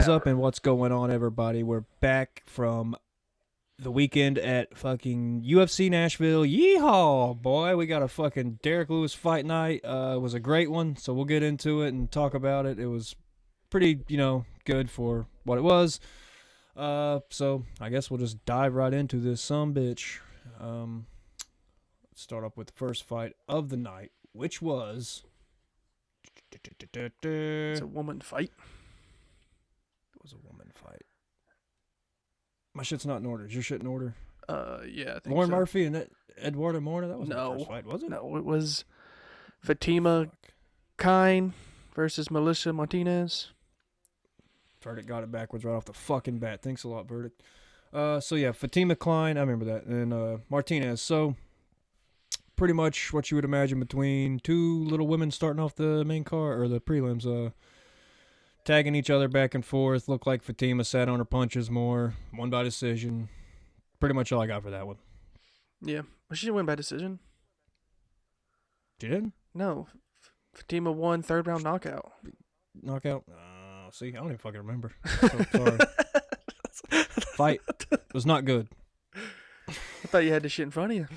is up and what's going on, everybody? We're back from the weekend at fucking UFC Nashville. Yeehaw, boy. We got a fucking Derek Lewis fight night. It was a great one, so we'll get into it and talk about it. It was pretty, good for what it was. So I guess we'll just dive right into this sumbitch. Let's start off with the first fight of the night, which was... It's a woman fight. It was a woman fight. My shit's not in order. Is your shit in order? Yeah, I think Lauren so. Murphy and Eduardo Morna? That wasn't the first fight, was it? No, it was Fatima Kine versus Melissa Martinez. Verdict got it backwards right off the fucking bat. Thanks a lot, Verdict. So yeah, Fatima Klein, I remember that, and Martinez. So pretty much what you would imagine between two little women starting off the main card or the prelims, tagging each other back and forth. Looked like Fatima sat on her punches more. Won by decision. Pretty much all I got for that one. Yeah, but she didn't win by decision. She didn't? No, Fatima won third round knockout. Knockout? See, I don't even fucking remember. So sorry. Fight was not good. I thought you had this shit in front of you.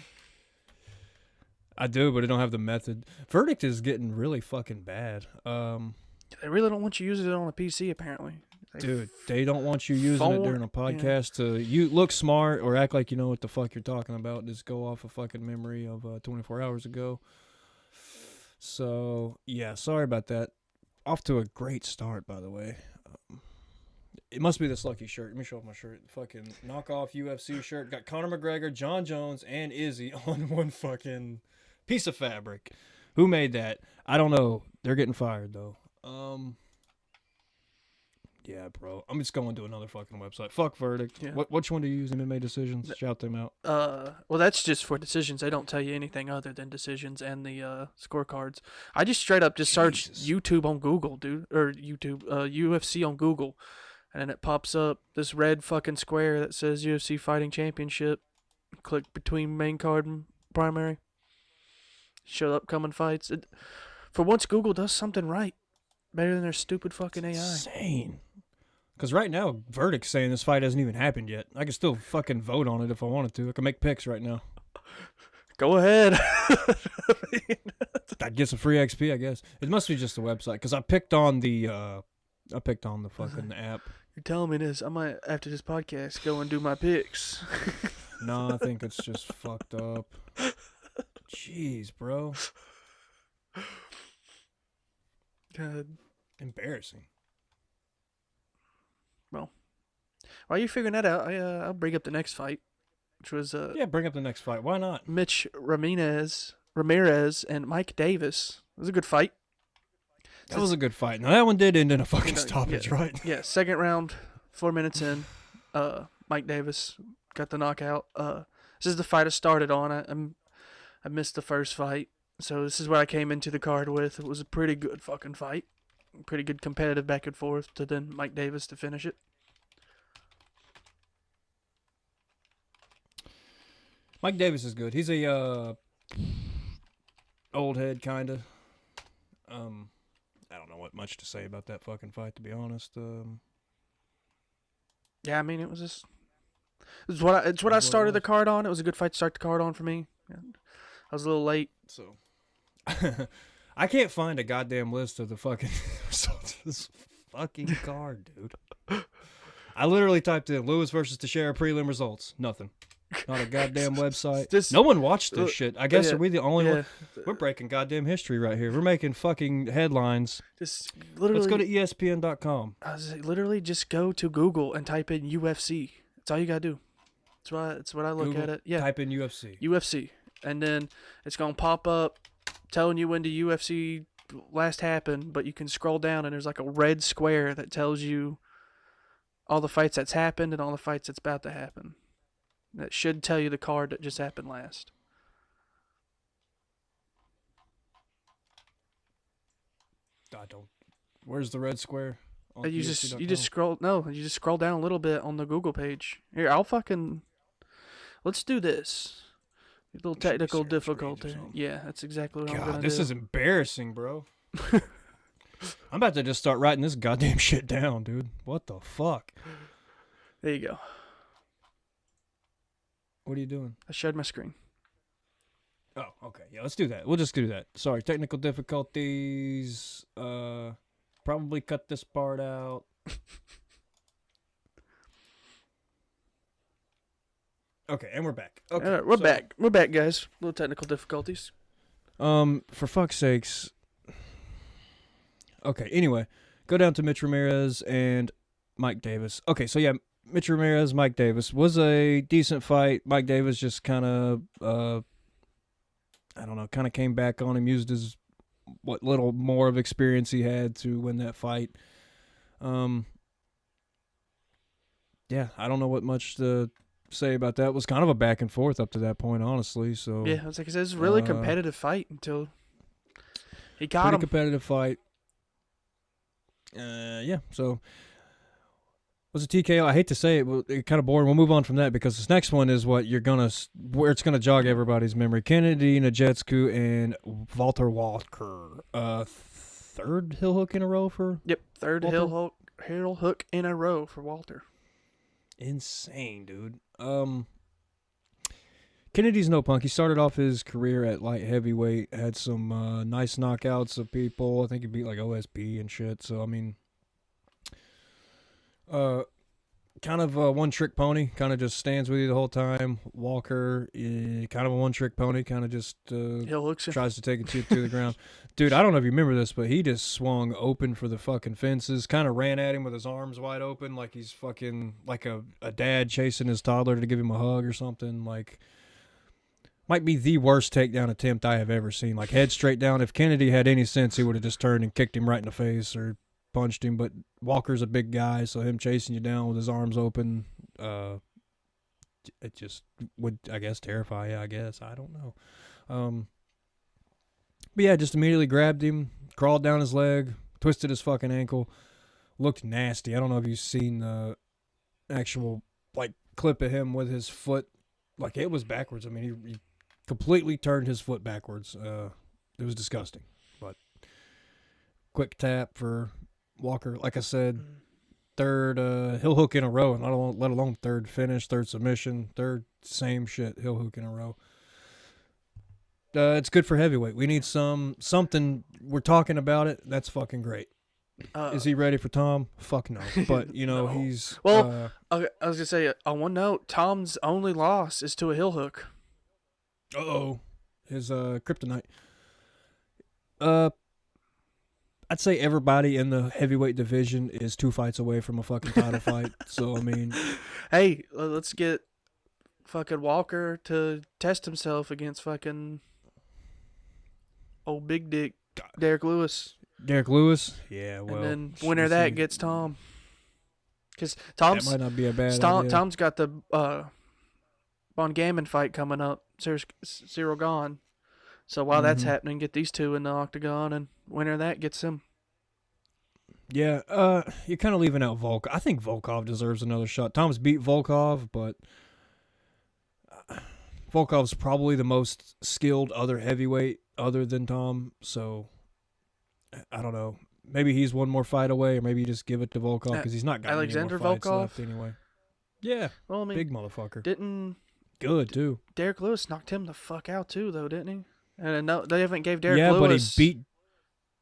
I do, but I don't have the method. Verdict is getting really fucking bad. They really don't want you using it on a PC, apparently. Dude, they don't want you using it during a podcast to you look smart or act like you know what the fuck you're talking about. Just go off a fucking memory of 24 hours ago. So, yeah, sorry about that. Off to a great start, by the way. It must be this lucky shirt. Let me show off my shirt. Fucking knockoff UFC shirt. Got Conor McGregor, John Jones, and Izzy on one fucking piece of fabric. Who made that? I don't know. They're getting fired, though. Yeah, bro. I'm just going to another fucking website. Fuck Verdict. Yeah. Which one do you use? MMA Decisions? Shout them out. Well, that's just for decisions. They don't tell you anything other than decisions and the scorecards. I just straight up searched YouTube on Google, dude, or UFC on Google, and then it pops up this red fucking square that says UFC Fighting Championship. Click between main card and primary. Show upcoming fights. For once, Google does something right. Better than their stupid fucking AI. Insane. Because right now, Verdict's saying this fight hasn't even happened yet. I can still fucking vote on it if I wanted to. I can make picks right now. Go ahead. I'd get some free XP, I guess. It must be just the website. Because I picked on the fucking app. You're telling me this. I might, after this podcast, go and do my picks. No, I think it's just fucked up. Jeez, bro. God. Embarrassing. Well, while you're figuring that out, I'll bring up the next fight, which was yeah, bring up the next fight. Why not? Mitch Ramirez and Mike Davis. It was a good fight. That was a good fight. Now that one did end in a fucking stoppage, right? Yeah, second round, 4 minutes in, Mike Davis got the knockout. This is the fight I started on. I missed the first fight, so this is what I came into the card with. It was a pretty good fucking fight. Pretty good competitive back and forth to then Mike Davis to finish it. Mike Davis is good. He's a old head, kind of. I don't know what much to say about that fucking fight, to be honest. Yeah, I mean, it's what I started the card on. It was a good fight to start the card on for me. Yeah. I was a little late. So I can't find a goddamn list of the fucking results of this fucking card, dude. I literally typed in Lewis versus Teixeira prelim results. Nothing. Not a goddamn website. No one watched this shit. I guess are we the only one? We're breaking goddamn history right here. We're making fucking headlines. Just literally. Let's go to ESPN.com. I was like, literally just go to Google and type in UFC. That's all you gotta do. That's what I look Google, at it. Yeah. Type in UFC. UFC. And then it's going to pop up telling you when the UFC last happened, but you can scroll down and there's like a red square that tells you all the fights that's happened and all the fights that's about to happen. That should tell you the card that just happened last. I don't. Where's the red square? You just scroll down a little bit on the Google page. Here, let's do this. A little technical difficulty. Yeah, that's exactly what I'm going to do. This is embarrassing, bro. I'm about to just start writing this goddamn shit down, dude. What the fuck? There you go. What are you doing? I shared my screen. Oh, okay. Yeah, let's do that. We'll just do that. Sorry, technical difficulties. Probably cut this part out. Okay, and we're back. Okay, All right, we're back. We're back, guys. Little technical difficulties. For fuck's sakes. Okay, anyway, go down to Mitch Ramirez and Mike Davis. Okay, so yeah, Mitch Ramirez, Mike Davis was a decent fight. Mike Davis just kind of, I don't know, kind of came back on him, used his what little more of experience he had to win that fight. Yeah, I don't know what much to say about that. It was kind of a back and forth up to that point, honestly. So Yeah, it's like I said, it's a really competitive fight until he got pretty him. competitive fight. Yeah, so was a TKO. I hate to say it, but it's kind of boring. We'll move on from that because this next one is what where it's gonna jog everybody's memory. Kennedy Najetsku and Walter Walker. Third heel hook in a row for. Yep, third Walter? heel hook in a row for Walter. Insane, dude. Kennedy's no punk. He started off his career at light heavyweight, had some nice knockouts of people. I think he beat like OSP and shit. So I mean, kind of a one-trick pony. Kind of just stands with you the whole time. Walker, kind of a one-trick pony. Kind of just Heel hooks him. tries to take it to the ground. Dude, I don't know if you remember this, but he just swung open for the fucking fences. Kind of ran at him with his arms wide open, like he's fucking like a dad chasing his toddler to give him a hug or something. Like, might be the worst takedown attempt I have ever seen. Like, head straight down. If Kennedy had any sense, he would have just turned and kicked him right in the face or punched him. But Walker's a big guy, so him chasing you down with his arms open, it just would, I guess, terrify you, I guess. I don't know. But yeah, just immediately grabbed him, crawled down his leg, twisted his fucking ankle. Looked nasty. I don't know if you've seen the actual, like, clip of him with his foot. Like, it was backwards. I mean, he completely turned his foot backwards. It was disgusting. But quick tap for Walker. Like I said, third heel hook in a row, and let alone third finish, third submission, third same shit, heel hook in a row. It's good for heavyweight. We need something. We're talking about it. That's fucking great. Is he ready for Tom? Fuck no. But, you know, No. he's... Well, I was going to say, on one note, Tom's only loss is to a heel hook. Uh-oh. His kryptonite. I'd say everybody in the heavyweight division is 2 fights away from a fucking title fight. So, I mean... Hey, let's get fucking Walker to test himself against fucking old big dick Derek Lewis. Derek Lewis? Yeah, well... And then winner of that gets Tom. Because Tom's... That might not be a bad idea. Tom's got the Von Gammon fight coming up. Cyril Gahn. So while that's happening, get these two in the octagon, and winner of that gets him. Yeah, you're kind of leaving out Volkov. I think Volkov deserves another shot. Tom's beat Volkov, but Volkov's probably the most skilled other heavyweight other than Tom, so I don't know. Maybe he's one more fight away, or maybe you just give it to Volkov because he's not got Alexander any more fights Volkov? left anyway. Yeah, Well, I mean, big motherfucker. didn't Good, too. Derek Lewis knocked him the fuck out, too, though, didn't he? And no, they haven't gave Derek yeah, Lewis... but he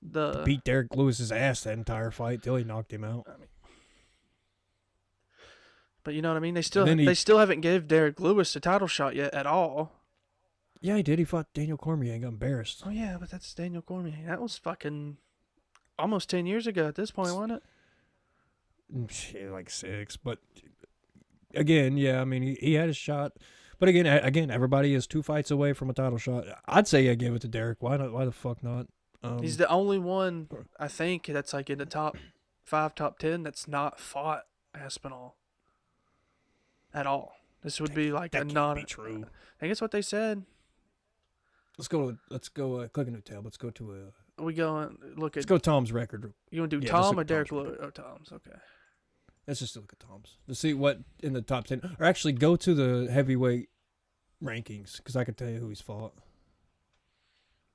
the beat Derek Lewis's ass that entire fight till he knocked him out. But you know what I mean? They still haven't gave Derek Lewis a title shot yet at all. Yeah, he did. He fought Daniel Cormier and got embarrassed. Oh yeah, but that's Daniel Cormier. That was fucking almost 10 years ago at this point, wasn't it? Shit, like 6. But again, yeah, I mean, he had his shot. But again, everybody is 2 fights away from a title shot. I'd say I give it to Derek. Why not? Why the fuck not? He's the only one, I think, that's like in the top 5, top 10 that's not fought Aspinall at all. This would be like that a can't non. be true. I think it's what they said. Let's go. Click a new tab. Let's go to a. We go and look at. Let's go Tom's record. You want to do Yeah, Tom let's or look at Derek Tom's Lewis? Oh, Tom's. Okay. Let's just look at Tom's to see what in the top 10, or actually go to the heavyweight rankings because I can tell you who he's fought.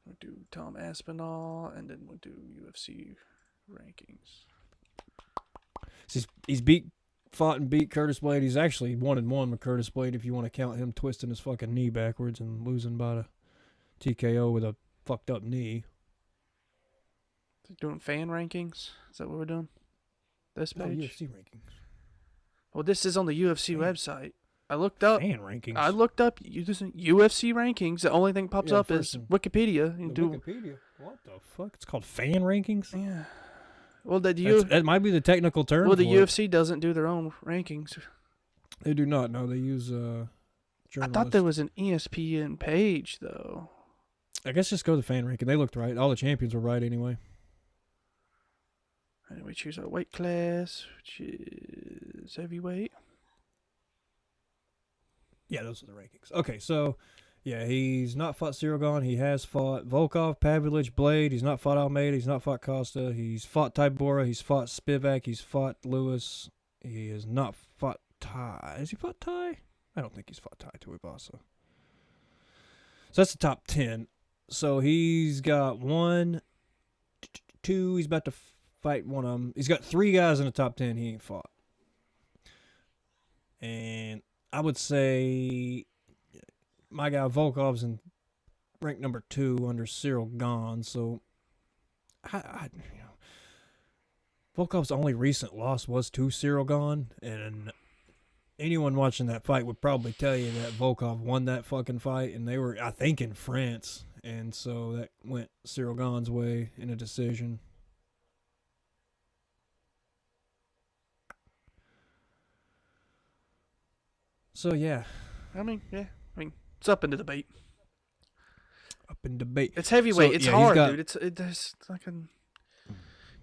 We'll do Tom Aspinall, and then we'll do UFC rankings. He's fought and beat Curtis Blade. He's actually 1-1 with Curtis Blade if you want to count him twisting his fucking knee backwards and losing by the TKO with a fucked up knee. Doing fan rankings? Is that what we're doing? This page? No, UFC rankings. Well, this is on the UFC website. I looked up. Fan rankings. I looked up UFC rankings. The only thing pops up is Wikipedia. Wikipedia. What the fuck? It's called fan rankings? Yeah. Well, that might be the technical term. Well, the UFC doesn't do their own rankings. They do not. No, they use journalists. I thought there was an ESPN page, though. I guess just go to fan ranking. They looked right. All the champions were right anyway. And we choose our weight class, which is heavyweight. Yeah, those are the rankings. Okay, so, yeah, he's not fought Cyril Gahn. He has fought Volkov, Pavlich, Blade. He's not fought Almeida. He's not fought Costa. He's fought Tybura. He's fought Spivak. He's fought Lewis. He has not fought Ty. Has he fought Ty? I don't think he's fought Ty Tuivasa. So that's the top 10. So he's got 1, 2. He's about to fight one of them. He's got 3 guys in the top 10 he ain't fought. And I would say my guy Volkov's in ranked number 2 under Cyril Gahn. So Volkov's only recent loss was to Cyril Gahn, and anyone watching that fight would probably tell you that Volkov won that fucking fight, and they were, I think, in France. And so that went Cyril Gahn's way in a decision. So, yeah. I mean, it's up in the debate. Up in debate. It's heavyweight. It's hard, dude. There's fucking...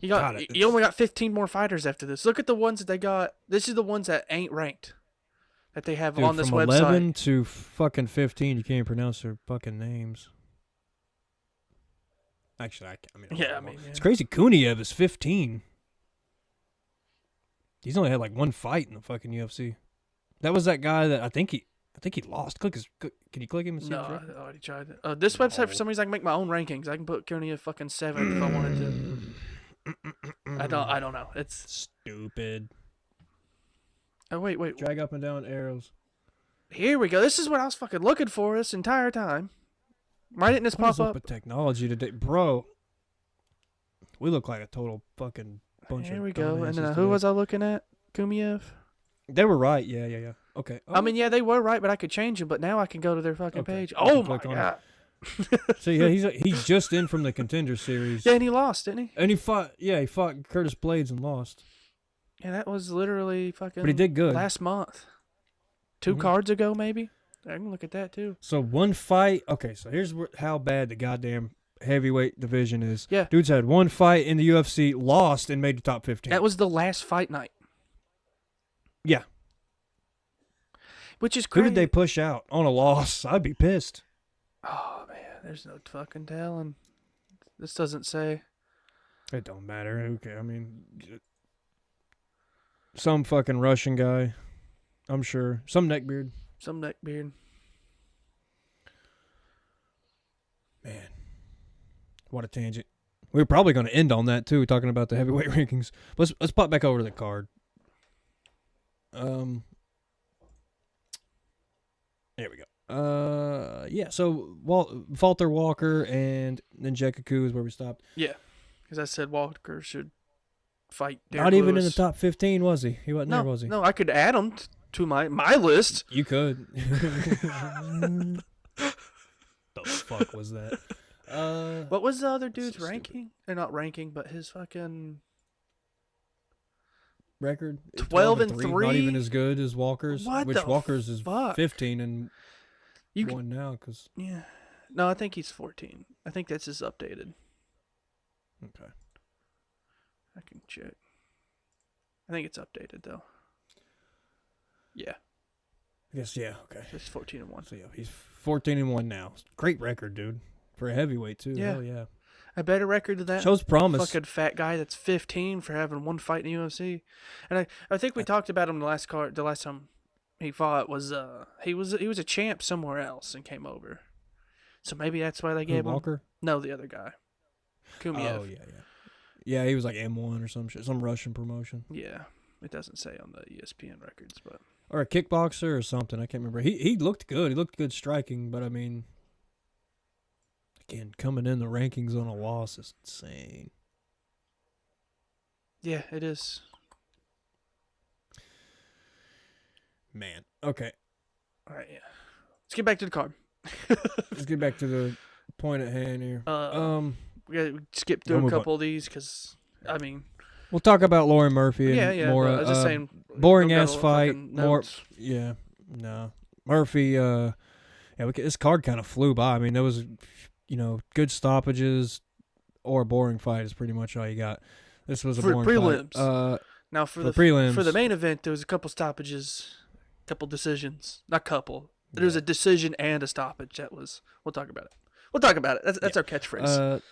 You only got 15 more fighters after this. Look at the ones that they got. This is the ones that ain't ranked. That they have on this from website. 11 to fucking 15, you can't pronounce their fucking names. Actually, it's crazy. Kuniev is 15. He's only had like one fight in the fucking UFC. That was that guy that I think he lost. Can you click him and see? No, I already tried it. This website, for some reason, I can make my own rankings. I can put Kuniev fucking 7 if I wanted to. I don't know. It's stupid. Oh wait. Drag up and down arrows. Here we go. This is what I was fucking looking for this entire time. Why didn't this pop up? With technology today, bro? We look like a total fucking bunch of. Here we go. And then who was I looking at? Kumiev. They were right. Yeah. Okay. Oh. I mean, yeah, they were right, but I could change them. But now I can go to their fucking page. Oh my god. So yeah, he's just in from the Contender Series. Yeah, and he lost, didn't he? And he fought Curtis Blades and lost. Yeah, that was literally fucking. But he did good last month. 2 cards ago, maybe. I can look at that too. So one fight. Okay, so here's how bad the goddamn heavyweight division is. Yeah, dude's had one fight in the UFC, lost, and made the top 15. That was the last fight night. Yeah. Which is crazy. Who did they push out on a loss? I'd be pissed. Oh man, there's no fucking telling. This doesn't say. It don't matter. Okay, I mean, some fucking Russian guy, I'm sure. Some neckbeard. Man, what a tangent. We were probably going to end on that too, talking about the heavyweight rankings. Let's pop back over to the card. There we go. Yeah. So Walter Walker and then Jekaku is where we stopped. Yeah, because I said Walker should fight. Not even in the top 15, was he? He wasn't there, was he? No, I could add him to my list. You could. The fuck was that? What was the other dude's ranking? Or not ranking, but his fucking record. 12-3. Not even as good as Walker's. What which the Walker's is fuck? 15 and one now. Yeah. No, I think he's 14. I think that's his updated. Okay. I can check. I think it's updated though. Yeah. I guess okay. It's 14-1. So yeah, he's 14-1 now. Great record, dude. For a heavyweight too. Yeah. Hell yeah. A better record than that. Shows promise. Fucking fat guy that's 15 for having one fight in the UFC. And I think we talked about him the last time he fought was he was a champ somewhere else and came over. So maybe that's why they gave him Walker? No, the other guy. Kumiev. Oh Yeah, he was like M1 or some shit, some Russian promotion. Yeah, it doesn't say on the ESPN records, but Or a kickboxer or something. I can't remember. He looked good. He looked good striking, but I mean, again, coming in the rankings on a loss is insane. yeah, it is. Man. Okay. All right, yeah. Let's get back to the card. Let's get back to the point at hand here. We gotta skip through a couple of these because, I mean, we'll talk about Lauren Murphy and yeah. Mora. I was just saying, boring got ass a fight. fucking More, notes. yeah, no. Murphy. Yeah, this card kind of flew by. I mean, there was, good stoppages or a boring fight is pretty much all you got. This was a For boring prelims. fight. Now for the prelims, for the main event, there was a couple stoppages, couple decisions. Not couple. There was a decision and a stoppage. We'll talk about it. We'll talk about it. That's our catchphrase.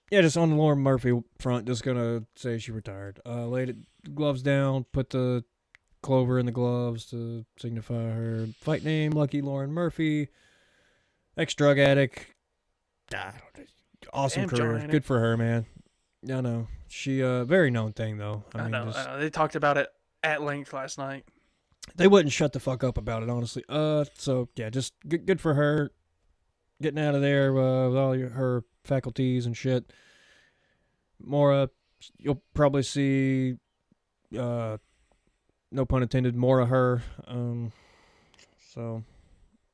Yeah, just on the Lauren Murphy front, just gonna say she retired. Laid it, gloves down, put the clover in the gloves to signify her fight name, Lucky Lauren Murphy. Ex-drug addict. Awesome Damn, career. Joanna. Good for her, man. I know. She very known thing though. I know. They talked about it at length last night. They wouldn't shut the fuck up about it, honestly. So yeah, just good for her. Getting out of there with all her faculties and shit. Mora, you'll probably see, no pun intended, more of her. So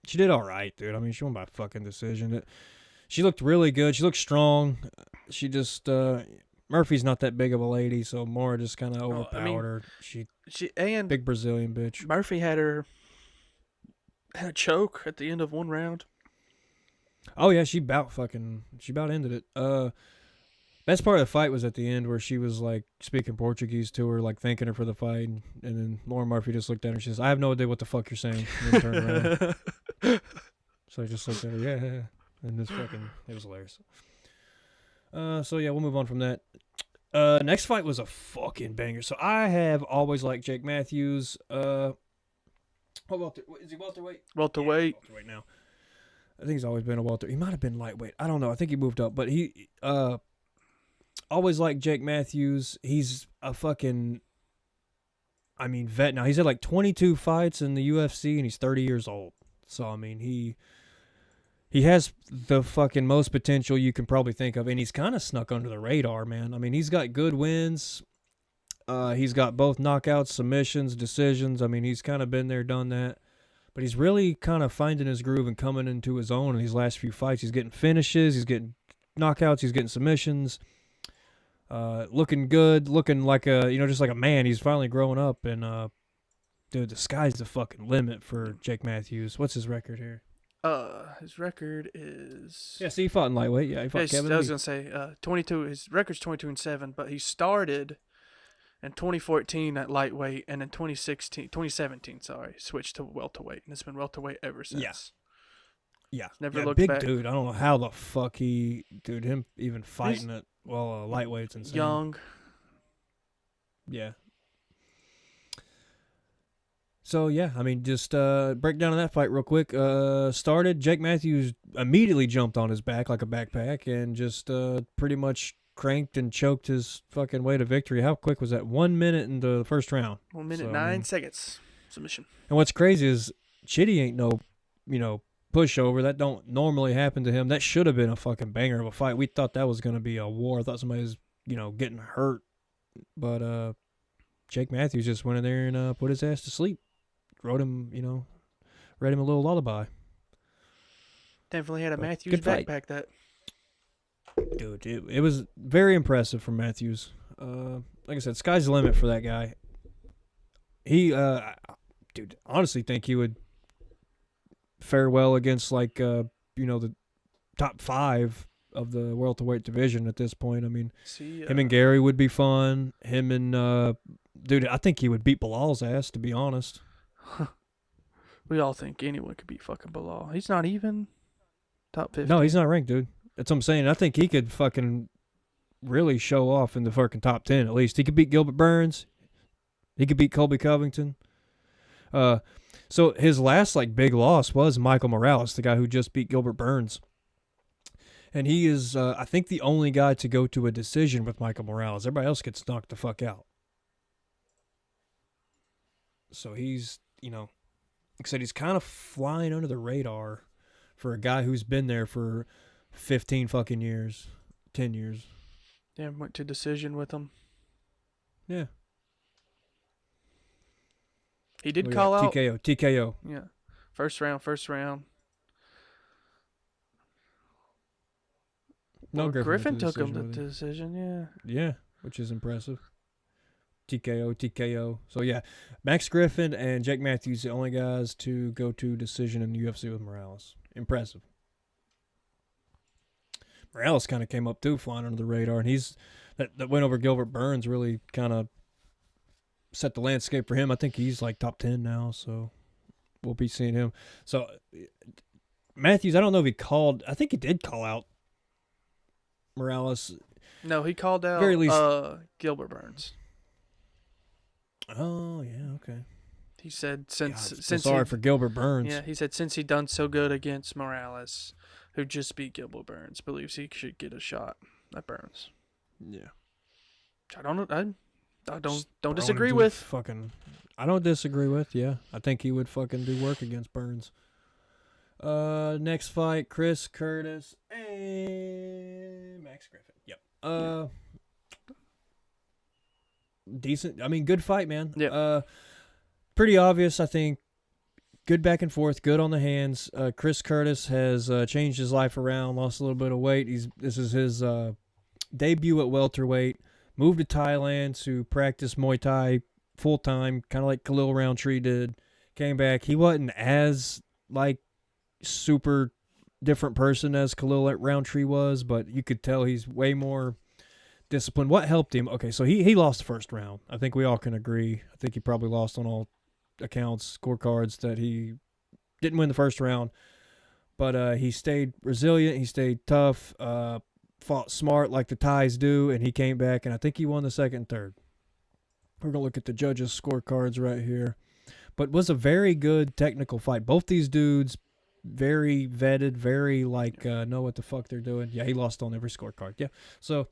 she did all right, dude. I mean, she won by fucking decision. She looked really good. She looked strong. She just Murphy's not that big of a lady, so Mora just kind of overpowered her. She and big Brazilian bitch. Murphy had a choke at the end of one round. Oh yeah, she about ended it. Best part of the fight was at the end where she was like speaking Portuguese to her, like thanking her for the fight, and then Lauren Murphy just looked at her and she says, "I have no idea what the fuck you're saying." And then turned around. So I just looked at her, yeah, and it was hilarious. So yeah, we'll move on from that. Next fight was a fucking banger. So I have always liked Jake Matthews. Is he welterweight? Welterweight. Yeah, welterweight now. I think he's always been a welter. He might have been lightweight. I don't know. I think he moved up, but he always liked Jake Matthews. He's a fucking, vet now. He's had like 22 fights in the UFC, and he's 30 years old. So I mean, he has the fucking most potential you can probably think of, and he's kind of snuck under the radar, man. I mean, he's got good wins. He's got both knockouts, submissions, decisions. I mean, he's kind of been there, done that. But he's really kind of finding his groove and coming into his own in these last few fights. He's getting finishes, he's getting knockouts, he's getting submissions. Looking good, looking like just like a man. He's finally growing up, and dude, the sky's the fucking limit for Jake Matthews. What's his record here? His record is... Yeah, see, he fought in lightweight. Yeah, he fought Kevin Lee. I was going to say, 22. His record's 22-7, but he started in 2014 at lightweight, and in 2017, switched to welterweight, and it's been welterweight ever since. Yeah. Never looked big back. Dude. I don't know how the fuck him even fighting it. Well, lightweight's insane. Young. Yeah. So, yeah, I mean, just break down that fight real quick. Started, Jake Matthews immediately jumped on his back like a backpack and just pretty much cranked and choked his fucking way to victory. How quick was that? 1 minute into the first round. 1 minute, 9 seconds. Submission. And what's crazy is Chitty ain't no, pushover. That don't normally happen to him. That should have been a fucking banger of a fight. We thought that was going to be a war. I thought somebody was, getting hurt. But Jake Matthews just went in there and put his ass to sleep. Read him a little lullaby. Definitely had a Matthews backpack that. Dude, it was very impressive from Matthews. Like I said, sky's the limit for that guy. He, honestly think he would fare well against the top 5 of the welterweight division at this point. I mean, him and Gary would be fun. Him and dude, I think he would beat Bilal's ass, to be honest. We all think anyone could beat fucking Bilal. He's not even top 50. No, he's not ranked, dude. That's what I'm saying. I think he could fucking really show off in the fucking top 10 at least. He could beat Gilbert Burns. He could beat Colby Covington. So his last big loss was Michael Morales, the guy who just beat Gilbert Burns. And he is, I think, the only guy to go to a decision with Michael Morales. Everybody else gets knocked the fuck out. So he's, like I said, he's kind of flying under the radar for a guy who's been there for 15 fucking years, 10 years. Yeah, went to decision with him. Yeah. He did call out. TKO. Yeah. First round. No, Well, Griffin took him to to decision, yeah. Yeah, which is impressive. TKO. So, yeah, Max Griffin and Jake Matthews, the only guys to go to decision in the UFC with Morales. Impressive. Morales kind of came up, too, flying under the radar. And that win over Gilbert Burns really kind of set the landscape for him. I think he's like top 10 now, so we'll be seeing him. So, Matthews, I don't know if he called. I think he did call out Morales. No, he called out very least, Gilbert Burns. Oh, yeah, okay. He said since sorry for Gilbert Burns. Yeah, he said since he done so good against Morales, who just beat Gilbert Burns, believes he should get a shot at Burns. Yeah. I don't disagree with. I don't disagree with. Yeah, I think he would fucking do work against Burns. Next fight, Chris Curtis and Max Griffin. Yep. Decent. I mean, good fight, man. Yeah. Pretty obvious, I think. Good back and forth. Good on the hands. Chris Curtis has changed his life around. Lost a little bit of weight. This is his debut at welterweight. Moved to Thailand to practice Muay Thai full time, kind of like Khalil Roundtree did. Came back. He wasn't as like super different person as Khalil Roundtree was, but you could tell he's way more disciplined. What helped him? Okay, so he lost the first round. I think we all can agree. I think he probably lost on all accounts, scorecards, that he didn't win the first round. But he stayed resilient. He stayed tough. Fought smart like the Thais do, and he came back, and I think he won the second and third. We're going to look at the judges' scorecards right here. But it was a very good technical fight. Both these dudes, very vetted, very know what the fuck they're doing. Yeah, he lost on every scorecard. Yeah. So,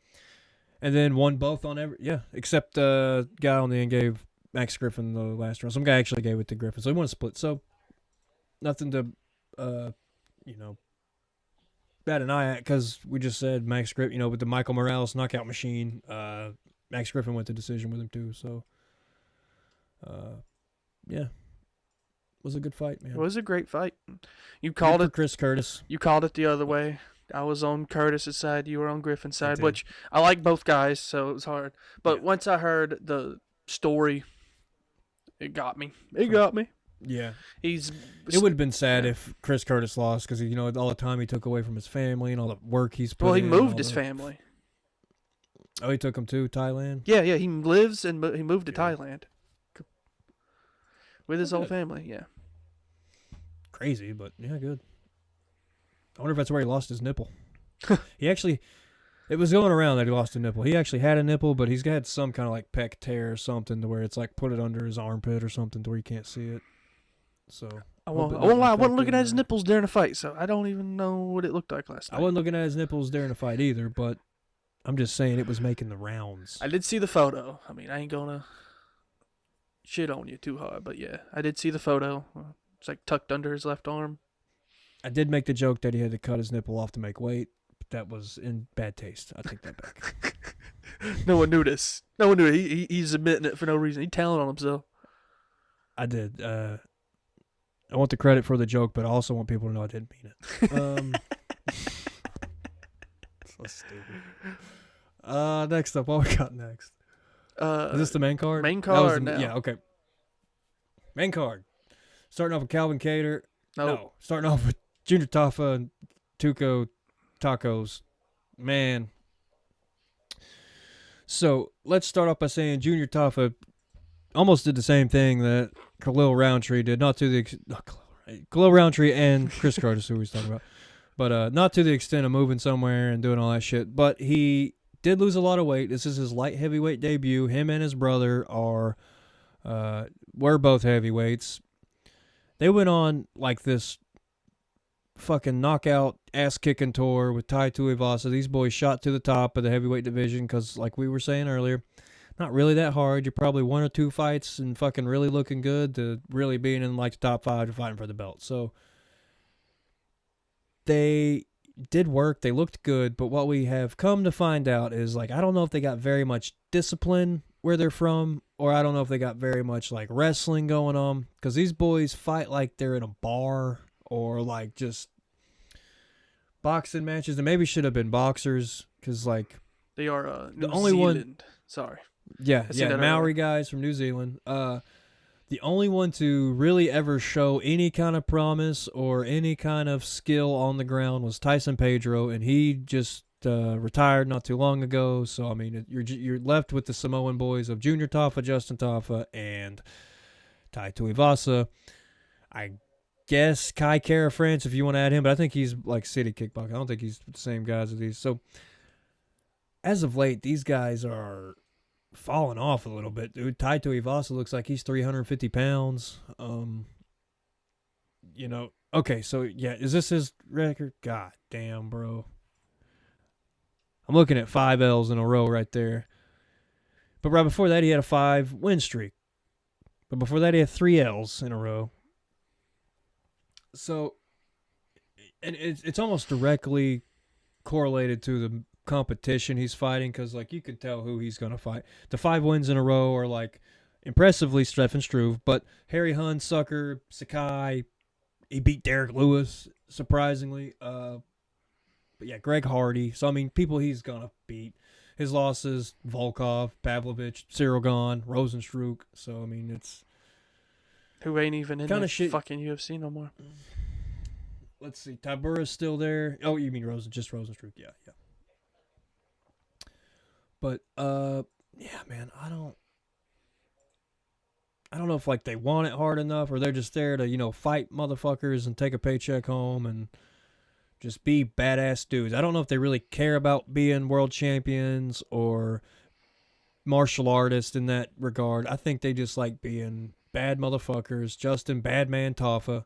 and then won both on every, except the guy on the end gave Max Griffin the last round. Some guy actually gave it to Griffin. So he won a split. So, nothing to, bat an eye at, because we just said Max Griffin, with the Michael Morales knockout machine, Max Griffin went to decision with him too. So, yeah, it was a good fight, man. It was a great fight. You called it, Chris Curtis. You called it the other way. I was on Curtis's side. You were on Griffin's side, which I like both guys, so it was hard. But once I heard the story, it got me. Yeah. It would have been sad if Chris Curtis lost, because, all the time he took away from his family and all the work he's put in. Well, he moved his family. Oh, he took him to Thailand? Yeah, he lives and he moved to Thailand with his whole family, yeah. Crazy, but yeah, good. I wonder if that's where he lost his nipple. It was going around that he lost a nipple. He actually had a nipple, but he's had some kind of like pec tear or something to where it's like put it under his armpit or something to where you can't see it. So I won't lie, I wasn't looking at his nipples during the fight, so I don't even know what it looked like last night. I wasn't looking at his nipples during the fight either, but I'm just saying it was making the rounds. I did see the photo. I mean, I ain't gonna shit on you too hard, but yeah, I did see the photo. It's like tucked under his left arm. I did make the joke that he had to cut his nipple off to make weight, but that was in bad taste. I take that back. No one knew this. No one knew it. He's admitting it for no reason. He's telling on himself. I did. I want the credit for the joke, but I also want people to know I didn't mean it. So stupid. Next up, what we got next? Is this the main card? Main card now. Yeah, okay. Main card. Starting off with Calvin Cater. Nope. No, starting off with Junior Tafa and Tuco Tacos. Man. So, let's start off by saying Junior Tafa almost did the same thing that Khalil Roundtree did. Khalil Roundtree and Chris Curtis, who we was talking about. But not to the extent of moving somewhere and doing all that shit. But he did lose a lot of weight. This is his light heavyweight debut. Him and his brother were both heavyweights. They went on like this fucking knockout ass kicking tour with Tai Tuivasa. These boys shot to the top of the heavyweight division because, like we were saying earlier, not really that hard. You're probably 1 or 2 fights and fucking really looking good to really being in like the top 5 to fighting for the belt. So they did work. They looked good. But what we have come to find out is, like, I don't know if they got very much discipline where they're from, or I don't know if they got very much like wrestling going on, because these boys fight like they're in a bar or like just boxing matches. They maybe should have been boxers, because like They are New the only Zealand. one, Sorry. yeah, I seen that Maori earlier. guys from New Zealand. The only one to really ever show any kind of promise or any kind of skill on the ground was Tyson Pedro, and he just retired not too long ago. So I mean, you're left with the Samoan boys of Junior Tafa, Justin Tafa, and Tai Tuivasa. I guess Kai Kara France if you want to add him, but I think he's like city kickboxing. I don't think he's the same guys as these. So as of late, these guys are falling off a little bit, dude. Tai Tuivasa looks like he's 350 pounds. Okay, so yeah, is this his record? God damn, bro. I'm looking at 5 L's in a row right there. But right before that, he had a 5 win streak. But before that, he had 3 L's in a row. So, and it's almost directly correlated to the competition he's fighting, because like you can tell who he's gonna fight. The 5 wins in a row are like impressively Stefan Struve, but Harry Hunsucker, Sakai, he beat Derek Lewis surprisingly. But yeah, Greg Hardy. So I mean, people he's gonna beat. His losses: Volkov, Pavlovich, Cyril Gahn, Rosenstruck. So I mean, it's Who ain't even in kind the of shit. fucking UFC no more. Let's see, Tabura's still there. Oh, you mean just Rosenstruck? Yeah. But yeah, man, I don't know if like they want it hard enough, or they're just there to fight motherfuckers and take a paycheck home and just be badass dudes. I don't know if they really care about being world champions or martial artists in that regard. I think they just like being bad motherfuckers. Justin Badman Tafa,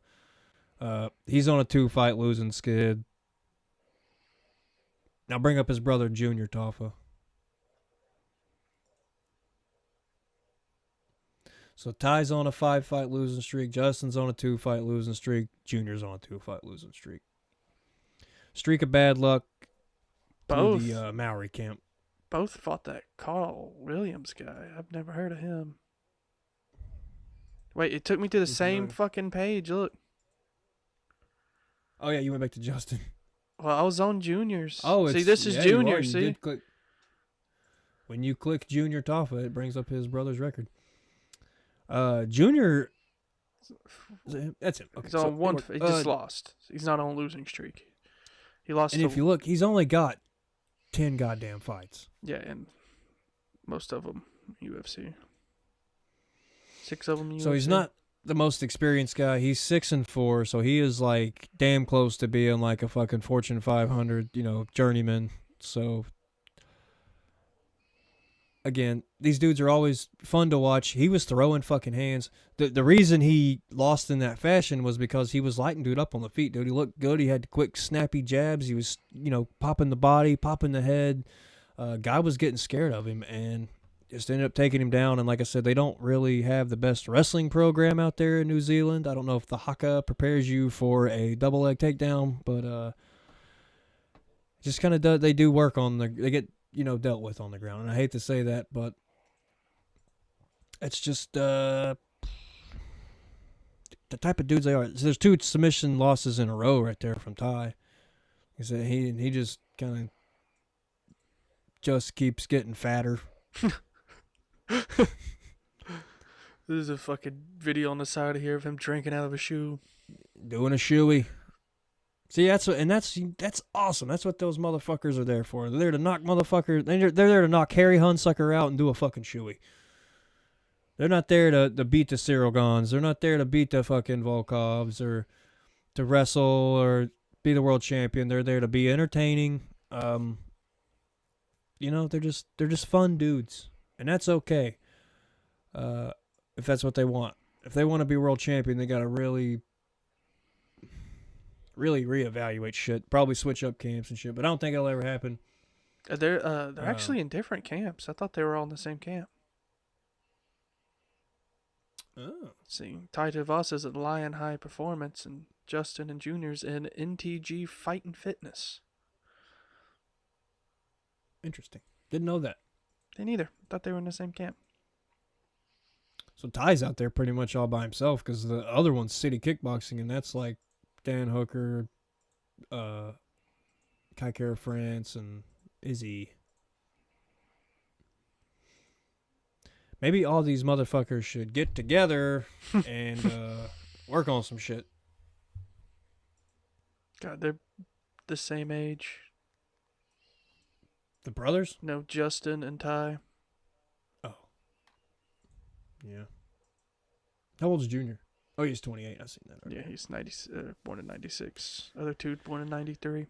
he's on a 2-fight losing skid. Now bring up his brother Junior Tafa. So Ty's on a 5-fight losing streak. Justin's on a 2-fight losing streak. Junior's on a 2-fight losing streak. Streak of bad luck through Both the Maori camp. both fought that Carl Williams guy. I've never heard of him. Wait, it took me to the same fucking page. Look. Oh yeah, you went back to Justin. Well, I was on juniors. Oh, see, this is junior. You See, did click. When you click Junior Tafa, it brings up his brother's record. Junior. That's him. Okay, he's on one. He just lost. He's not on a losing streak. He lost. And if you look, he's only got 10 goddamn fights. Yeah, and most of them UFC. 6 of them UFC. So he's not the most experienced guy. He's 6-4, so he is like damn close to being like a fucking Fortune 500, journeyman. So again, these dudes are always fun to watch. He was throwing fucking hands. The reason he lost in that fashion was because he was lighting dude up on the feet, dude. He looked good. He had quick, snappy jabs. He was, popping the body, popping the head. Guy was getting scared of him and just ended up taking him down. And like I said, they don't really have the best wrestling program out there in New Zealand. I don't know if the haka prepares you for a double leg takedown, but just kind of they do work on they get dealt with on the ground. And I hate to say that, but it's just the type of dudes they are. So there's 2 submission losses in a row right there from Ty. He just kind of just keeps getting fatter. This is a fucking video on the side of here of him drinking out of a shoe. Doing a shoey. See, that's awesome. That's what those motherfuckers are there for. They're there to knock motherfuckers. They're there to knock Harry Hunsucker out and do a fucking shoey. They're not there to beat the Cyril Gahns. They're not there to beat the fucking Volkovs or to wrestle or be the world champion. They're there to be entertaining. They're just fun dudes, and that's okay. If that's what they want. If they want to be world champion, they gotta really really reevaluate shit. Probably switch up camps and shit. But I don't think it'll ever happen. They're actually in different camps. I thought they were all in the same camp. Oh. Let's see, Ty Voss is at Lion High Performance, and Justin and Junior's in NTG Fight and Fitness. Interesting. Didn't know that. They neither. Thought they were in the same camp. So Ty's out there pretty much all by himself because the other one's City Kickboxing, and that's like Dan Hooker, Kai Kara France, and Izzy. Maybe all these motherfuckers should get together and work on some shit. God, they're the same age. The brothers? No, Justin and Ty. Oh. Yeah. How old's Junior? Oh, he's 28. I've seen that already. Yeah, he's born in 96. Other two born in 93.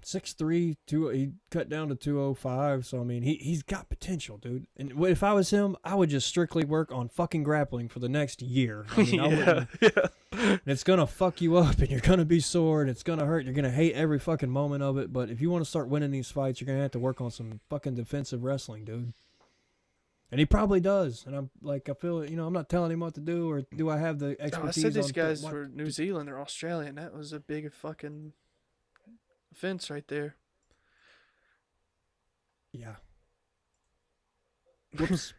6'3", he cut down to 205, so I mean he's got potential, dude. And if I was him, I would just strictly work on fucking grappling for the next year. I mean, yeah. And it's gonna fuck you up, and you're gonna be sore, and it's gonna hurt. You're gonna hate every fucking moment of it. But if you want to start winning these fights, you're gonna have to work on some fucking defensive wrestling, dude. And he probably does. And I'm like, I feel, I'm not telling him what to do, or do I have the expertise? I said these guys were New Zealand or Australian. That was a big fucking offense right there. Yeah. Whoops.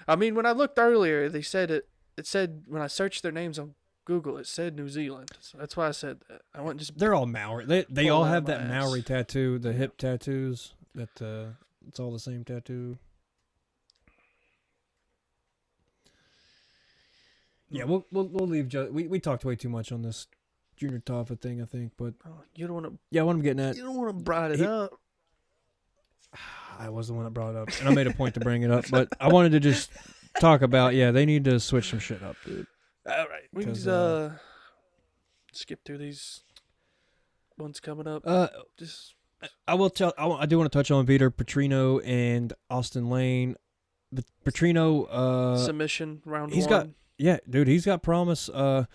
I mean, when I looked earlier, they said it said, when I searched their names on Google, it said New Zealand. So that's why I said that. I wouldn't just. They're all Maori. They all have that ass. Maori tattoo, the hip tattoos. That it's all the same tattoo. Yeah, we'll leave. We talked way too much on this Junior Toffa thing, I think, but you don't want to. Yeah, what I'm getting at. You don't want to brought it up. I was the one that brought it up, and I made a point to bring it up, but I wanted to just talk about. Yeah, they need to switch some shit up, dude. All right, we can skip through these ones coming up. Just I will tell. I do want to touch on Vitor Petrino and Austin Lane. But Petrino submission round he's one. Dude, he's got promise. Now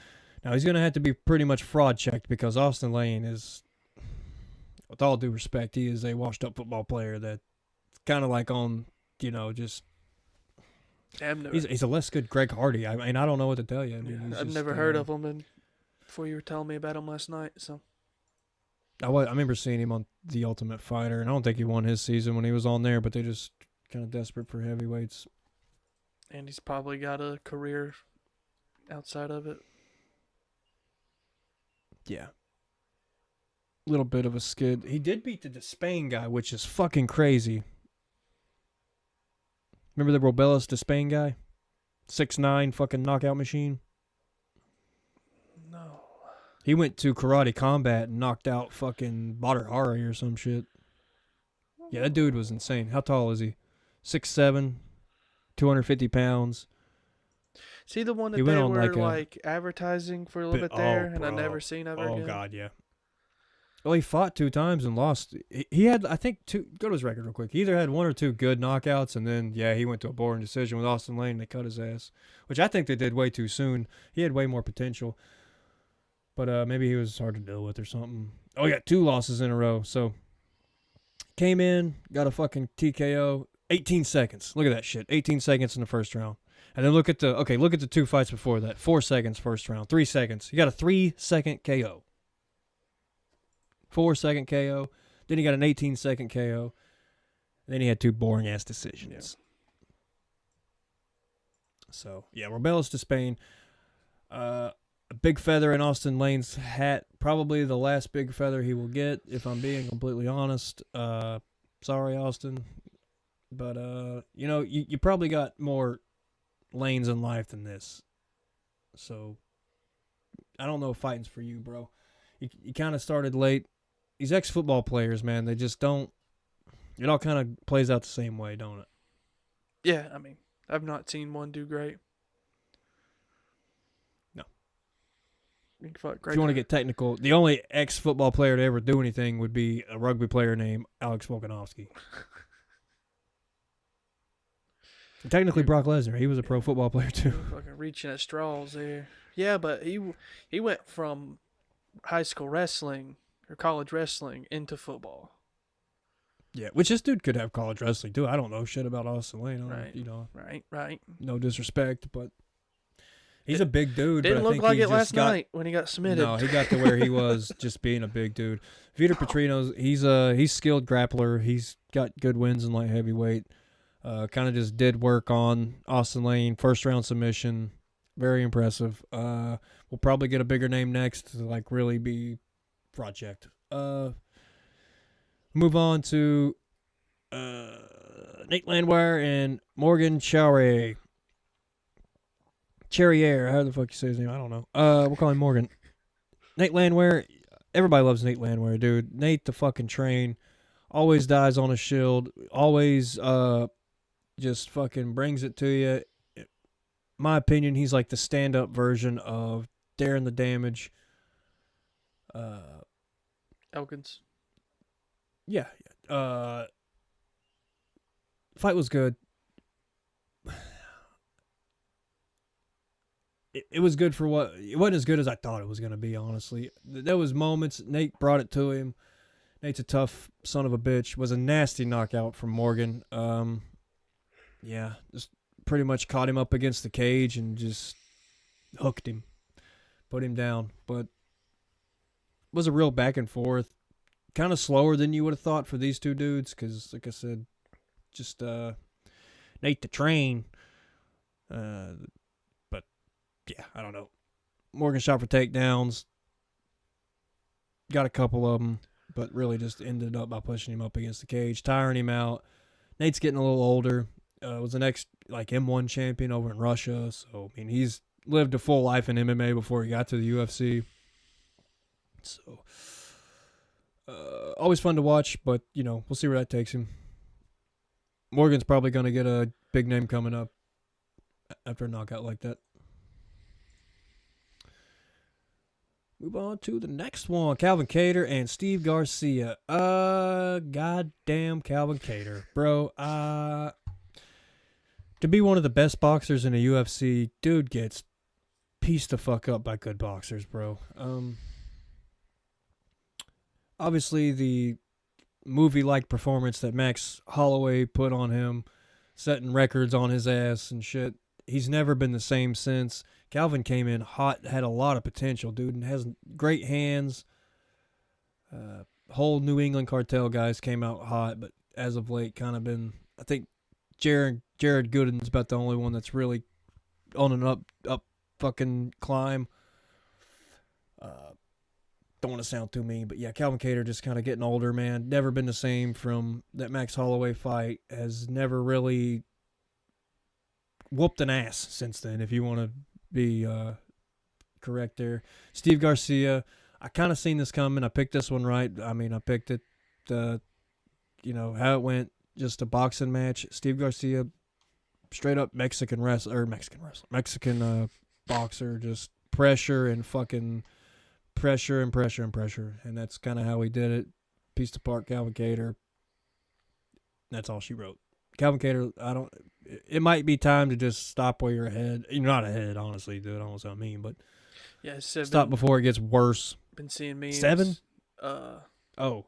he's gonna have to be pretty much fraud checked because Austin Lane is, with all due respect, he is a washed up football player that's kind of like on, just. He's a less good Greg Hardy. I mean, I don't know what to tell you. I mean, I've never heard of him, and before you were telling me about him last night, so. I remember seeing him on The Ultimate Fighter, and I don't think he won his season when he was on there, but they just kind of desperate for heavyweights. And he's probably got a career outside of it. Yeah. Little bit of a skid. He did beat the Despain guy, which is fucking crazy. Remember the Robelis Despain guy? 6'9", fucking knockout machine? No. He went to Karate Combat and knocked out fucking Badr Hari or some shit. Yeah, that dude was insane. How tall is he? 6'7", 250 pounds. See the one that they were advertising for a little bit there, and I never seen ever again? Oh, God, yeah. Well, he fought 2 times and lost. He had, I think, 2. Go to his record real quick. He either had 1 or 2 good knockouts, and then, he went to a boring decision with Austin Lane, and they cut his ass, which I think they did way too soon. He had way more potential, but maybe he was hard to deal with or something. Oh, he got 2 losses in a row, so came in, got a fucking TKO, 18 seconds. Look at that shit, 18 seconds in the first round. And then look at the 2 fights before that. 4 seconds first round, 3 seconds. He got a 3-second KO. 4-second KO. Then he got an 18-second KO. Then he had 2 boring-ass decisions. Yeah. So, Robelis Despain. A big feather in Austin Lane's hat. Probably the last big feather he will get, if I'm being completely honest. Sorry, Austin. But, you probably got more lanes in life than this. So, I don't know if fighting's for you, bro. You kind of started late. These ex-football players, man, they just don't. It all kind of plays out the same way, don't it? Yeah, I mean, I've not seen one do great. No. If you want to get technical, the only ex-football player to ever do anything would be a rugby player named Alex Volkanovski. Technically, Brock Lesnar. He was a pro football player, too. Fucking reaching at straws there. Yeah, but he went from high school wrestling or college wrestling into football. Yeah, which this dude could have college wrestling too. I don't know shit about Austin Lane. Right. You know, Right. no disrespect, but he's a big dude. But Didn't I look think like he it just last got night when he got submitted. no. He got to where he was just being a big dude. Vitor Petrino's he's skilled grappler. He's got good wins in light heavyweight. Kind of just did work on Austin Lane, first round submission. Very impressive. We'll probably get a bigger name next to like really be project. Move on to Nate Landwehr and Morgan Charrier. Charrier, how the fuck you say his name? I don't know. We'll call him Morgan. Nate Landwehr, everybody loves Nate Landwehr, dude. Nate the fucking train. Always dies on a shield. Always just fucking brings it to you. My opinion, he's like the stand-up version of Darren the Damage. Elkins. Yeah. Fight was good. It was good for what it wasn't as good as I thought it was going to be. Honestly, there was moments. Nate brought it to him. Nate's a tough son of a bitch. Was a nasty knockout from Morgan. Yeah, just pretty much caught him up against the cage and just hooked him, put him down. But was a real back and forth. Kind of slower than you would have thought for these two dudes, because like I said, just Nate the train. But yeah, I don't know. Morgan shot for takedowns. Got a couple of them, but really just ended up by pushing him up against the cage, tiring him out. Nate's getting a little older. Was the next like M1 champion over in Russia, so I mean he's lived a full life in MMA before he got to the UFC. So always fun to watch, but you know we'll see where that takes him. Morgan's probably going to get a big name coming up after a knockout like that. Move on to the next one. Calvin Kattar and Steve Garcia. Goddamn Calvin Kattar. Bro, to be one of the best boxers in the UFC, dude gets pieced the fuck up by good boxers, bro. Obviously, the movie-like performance that Max Holloway put on him, setting records on his ass and shit, he's never been the same since. Calvin came in hot, had a lot of potential, dude, and has great hands. Whole New England cartel guys came out hot, but as of late, kind of been. I think Jared Gooden's about the only one that's really on an up fucking climb. Don't want to sound too mean, but yeah, Calvin Kattar just kind of getting older, man. Never been the same from that Max Holloway fight. Has never really whooped an ass since then, if you want to be correct there. Steve Garcia, I kind of seen this coming. I picked this one right. I mean, I picked it, you know, how it went. Just a boxing match. Steve Garcia, straight up Mexican boxer, just pressure and fucking pressure and pressure and pressure. And that's kind of how he did it. Pieced apart Calvin Kattar. That's all she wrote. Calvin Kattar, it might be time to just stop where you're ahead. You're not ahead, honestly, dude. I don't know what I mean, but yeah, stop before it gets worse. Been seeing memes. 7? Oh.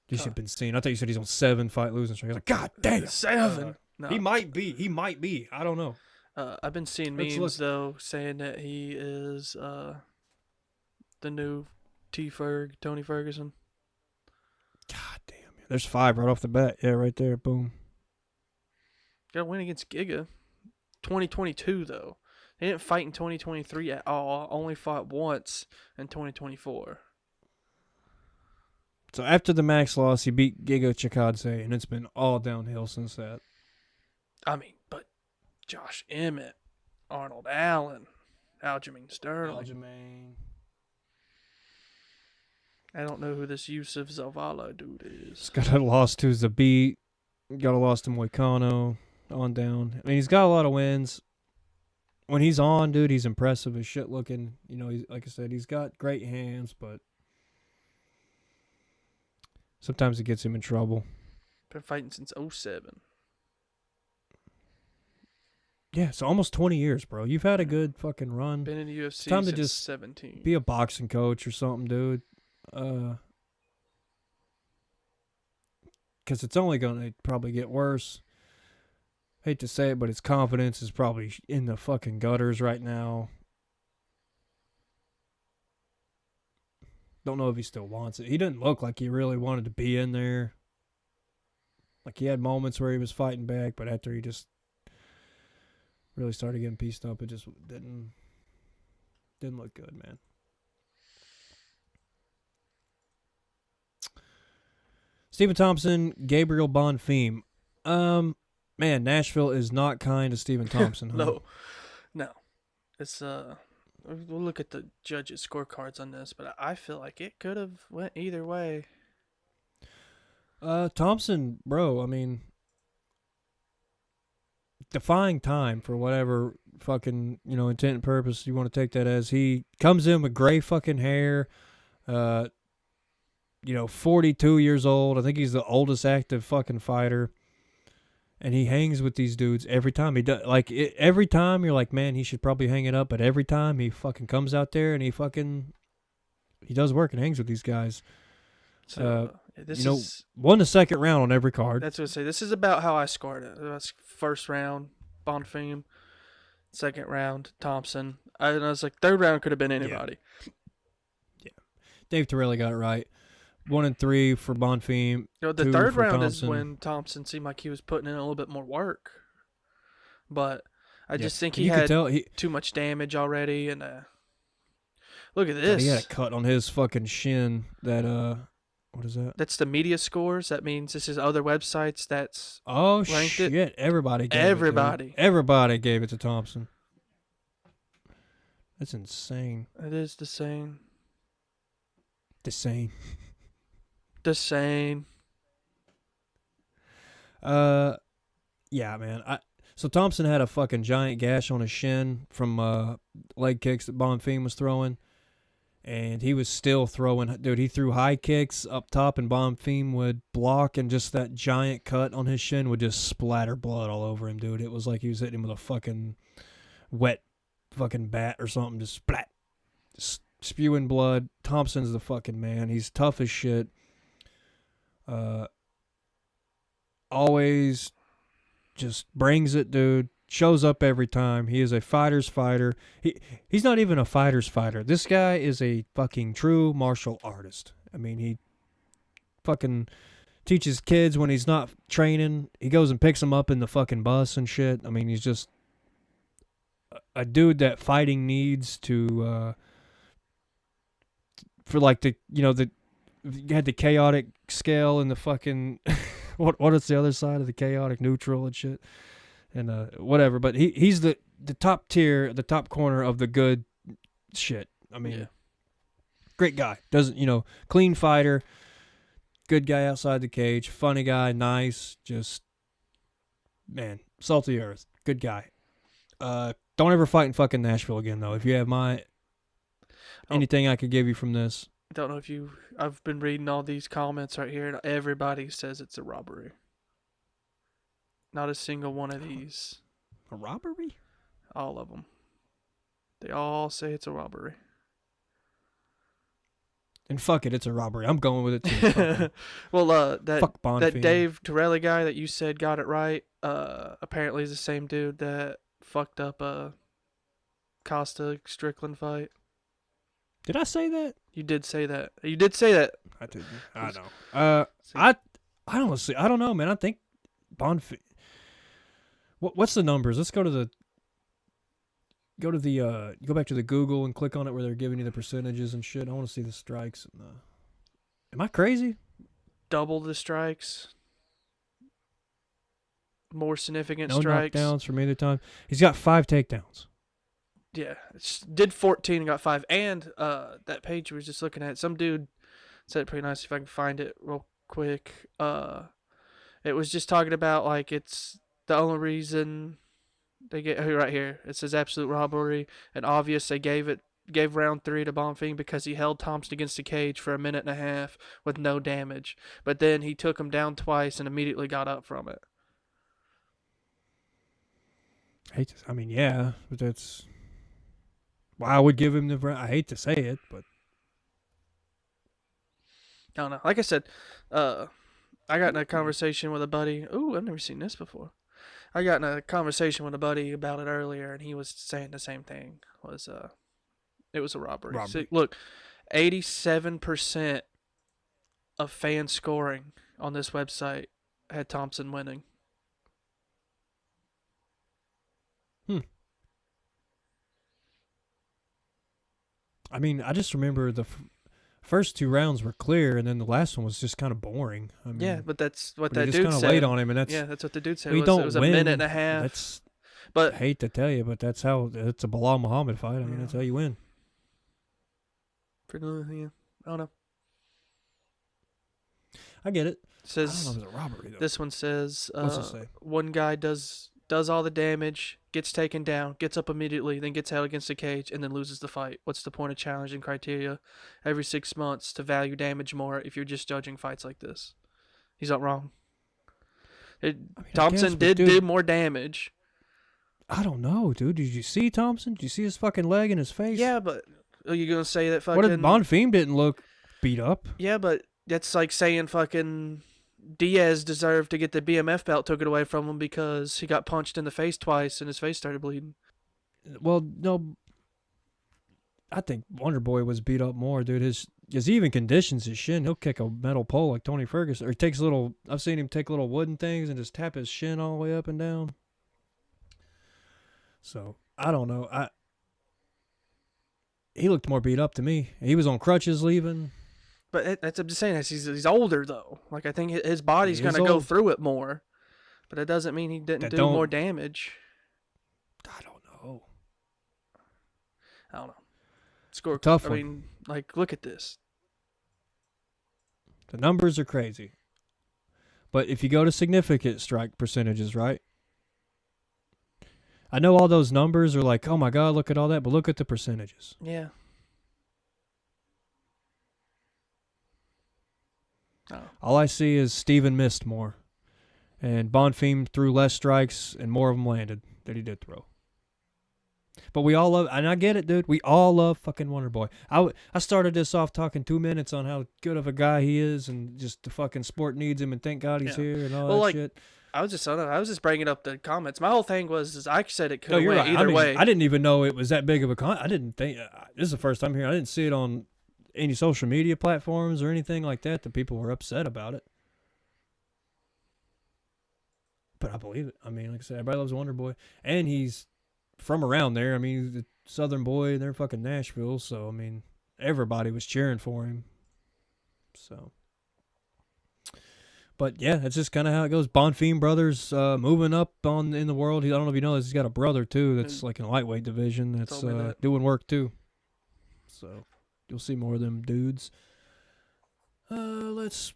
You should have been seeing. I thought you said he's on 7 fight losing streak. I was like, God damn. 7? No. He might be. I don't know. I've been seeing memes, though, saying that he is the new Tony Ferguson. God damn. There's 5 right off the bat. Yeah, right there. Boom. Got to win against Giga. 2022, though. He didn't fight in 2023 at all. Only fought once in 2024. So after the Max loss, he beat Giga Chikadze, and it's been all downhill since that. I mean, but Josh Emmett, Arnold Allen, Aljamain Sterling. I don't know who this Yusuf Zavala dude is. He's got a loss to Zabit. Got a loss to Moicano. On down. I mean, he's got a lot of wins. When he's on, dude, he's impressive as shit looking. You know, he's, like I said, he's got great hands, but sometimes it gets him in trouble. Been fighting since 07. Yeah, so almost 20 years, bro. You've had a good fucking run. Been in the It's UFC time to since just 17. be a boxing coach or something, dude. Because it's only going to probably get worse. Hate to say it, but his confidence is probably in the fucking gutters right now. Don't know if he still wants it. He didn't look like he really wanted to be in there. Like he had moments where he was fighting back, but after he just really started getting pieced up, it just didn't look good, man. Stephen Thompson, Gabriel Bonfim. Man, Nashville is not kind to Stephen Thompson, huh? No. It's we'll look at the judges' scorecards on this, but I feel like it could have went either way. Thompson, bro, I mean, defying time for whatever fucking, intent and purpose you want to take that as. He comes in with gray fucking hair, 42 years old. I think he's the oldest active fucking fighter. And he hangs with these dudes every time. He does, every time you're like, man, he should probably hang it up. But every time he fucking comes out there and he does work and hangs with these guys. So won the second round on every card. That's what I say. This is about how I scored it. That's first round, Bonfim. Second round, Thompson. I was like, third round could have been anybody. Yeah. Dave Torelli got it right. 1 and 3 for Bonfim. The third round Thompson. is when Thompson seemed like he was putting in a little bit more work. But I just think he had too much damage already. And look at this. He had a cut on his fucking shin that, what is that? That's the media scores. That means this is other websites that's ranked shit. it. Everybody gave it to Thompson. That's insane. It is the same. The same. Yeah, man. So Thompson had a fucking giant gash on his shin from leg kicks that Bonfim was throwing. And he was still throwing. Dude, he threw high kicks up top, and Bonfim would block, and just that giant cut on his shin would just splatter blood all over him, dude. It was like he was hitting him with a fucking wet fucking bat or something. Just splat. Just spewing blood. Thompson's the fucking man. He's tough as shit. Always just brings it, dude. Shows up every time. He is a fighter's fighter. He's not even a fighter's fighter. This guy is a fucking true martial artist. I mean, he fucking teaches kids when he's not training. He goes and picks them up in the fucking bus and shit. I mean, he's just a dude that fighting needs to for like the you had the chaotic scale and the fucking what is the other side of the chaotic, neutral and shit, and whatever. But he's the top tier, the top corner of the good shit. I mean, Great guy. Doesn't clean fighter, good guy outside the cage, funny guy, nice, just man, salt of the earth, good guy. Don't ever fight in fucking Nashville again though. If you have anything I could give you from this. I don't know if I've been reading all these comments right here, and everybody says it's a robbery. Not a single one of these. A robbery? All of them. They all say it's a robbery. And fuck it, it's a robbery. I'm going with it too. Well, that Dave Torelli guy that you said got it right, apparently is the same dude that fucked up a Costa Strickland fight. Did I say that? You did say that. I did. I know. I honestly, I don't know, man. I think Bonfim. What's the numbers? Let's go back to the Google and click on it where they're giving you the percentages and shit. I want to see the strikes. Am I crazy? Double the strikes. More significant no strikes. No knockdowns from either time. He's got 5 takedowns. Yeah, did 14 and got 5. And that page we was just looking at, some dude said it pretty nice. If I can find it real quick, it was just talking about like it's the only reason they get right here. It says absolute robbery and obvious. They gave round 3 to Bonfim because he held Thompson against the cage for a minute and a half with no damage, but then he took him down twice and immediately got up from it. I mean, yeah, but that's why I would give him the. I hate to say it, but I don't know. Like I said, I got in a conversation with a buddy. Ooh, I've never seen this before. I got in a conversation with a buddy about it earlier, and he was saying the same thing. It was a robbery. So, robbery. look, 87% of fan scoring on this website had Thompson winning. I mean, I just remember the first 2 rounds were clear, and then the last one was just kind of boring. I mean, Yeah, but that's what but he that just dude kind of said. laid on him, and That's what the dude said. we It don't was a win. minute and a half. That's I But hate to tell you, but that's how it's a Bilal Muhammad fight. I mean, Yeah. that's how you win. yeah, I don't know. I get it. It I don't know says if it's a robbery though. this one says What's it say? one guy does all the damage, gets taken down, gets up immediately, then gets out against the cage, and then loses the fight. What's the point of challenging criteria every 6 months to value damage more if you're just judging fights like this? He's not wrong. I mean, I Thompson guess, but did dude, more damage. I don't know, dude. Did you see Thompson? Did you see his fucking leg and his face? Yeah, but are you gonna say that What fucking? if Bonfim didn't look beat up? Yeah, but that's like saying fucking Diaz deserved to get the BMF belt, took it away from him because he got punched in the face twice and his face started bleeding. Well, no. I think Wonder Boy was beat up more, dude. Because he even conditions his shin. He'll kick a metal pole like Tony Ferguson. Or he takes little, I've seen him take little wooden things and just tap his shin all the way up and down. So, I don't know. He looked more beat up to me. He was on crutches leaving. But I'm just saying, he's older though. Like I think his body's He is gonna go old. through it more, but it doesn't mean he didn't That do don't- more damage. I don't know. I don't know. Score. Tough I one. mean, like look at this. The numbers are crazy. But if you go to significant strike percentages, right? I know all those numbers are like, oh my God, look at all that. But look at the percentages. Yeah. Oh. All I see is Steven missed more. And Bonfim threw less strikes and more of them landed that he did throw. But we all love, and I get it, dude. We all love fucking Wonder Boy. I started this off talking 2 minutes on how good of a guy he is and just the fucking sport needs him and thank God he's here and all that like, shit. I was just bringing up the comments. My whole thing was I said it could No, have you're went right. either way. I didn't even know it was that big of a I didn't think, this is the first time hearing. I didn't see it on any social media platforms or anything like that people were upset about it. But I believe it. I mean, like I said, everybody loves Wonder Boy. And he's from around there. I mean, he's a Southern boy. They're fucking Nashville. So, I mean, everybody was cheering for him. So. But, yeah, that's just kind of how it goes. Bonfim brothers moving up in the world. I don't know if you know this. He's got a brother, too, that's like in the lightweight division that's doing work, too. So, you'll see more of them dudes. Let's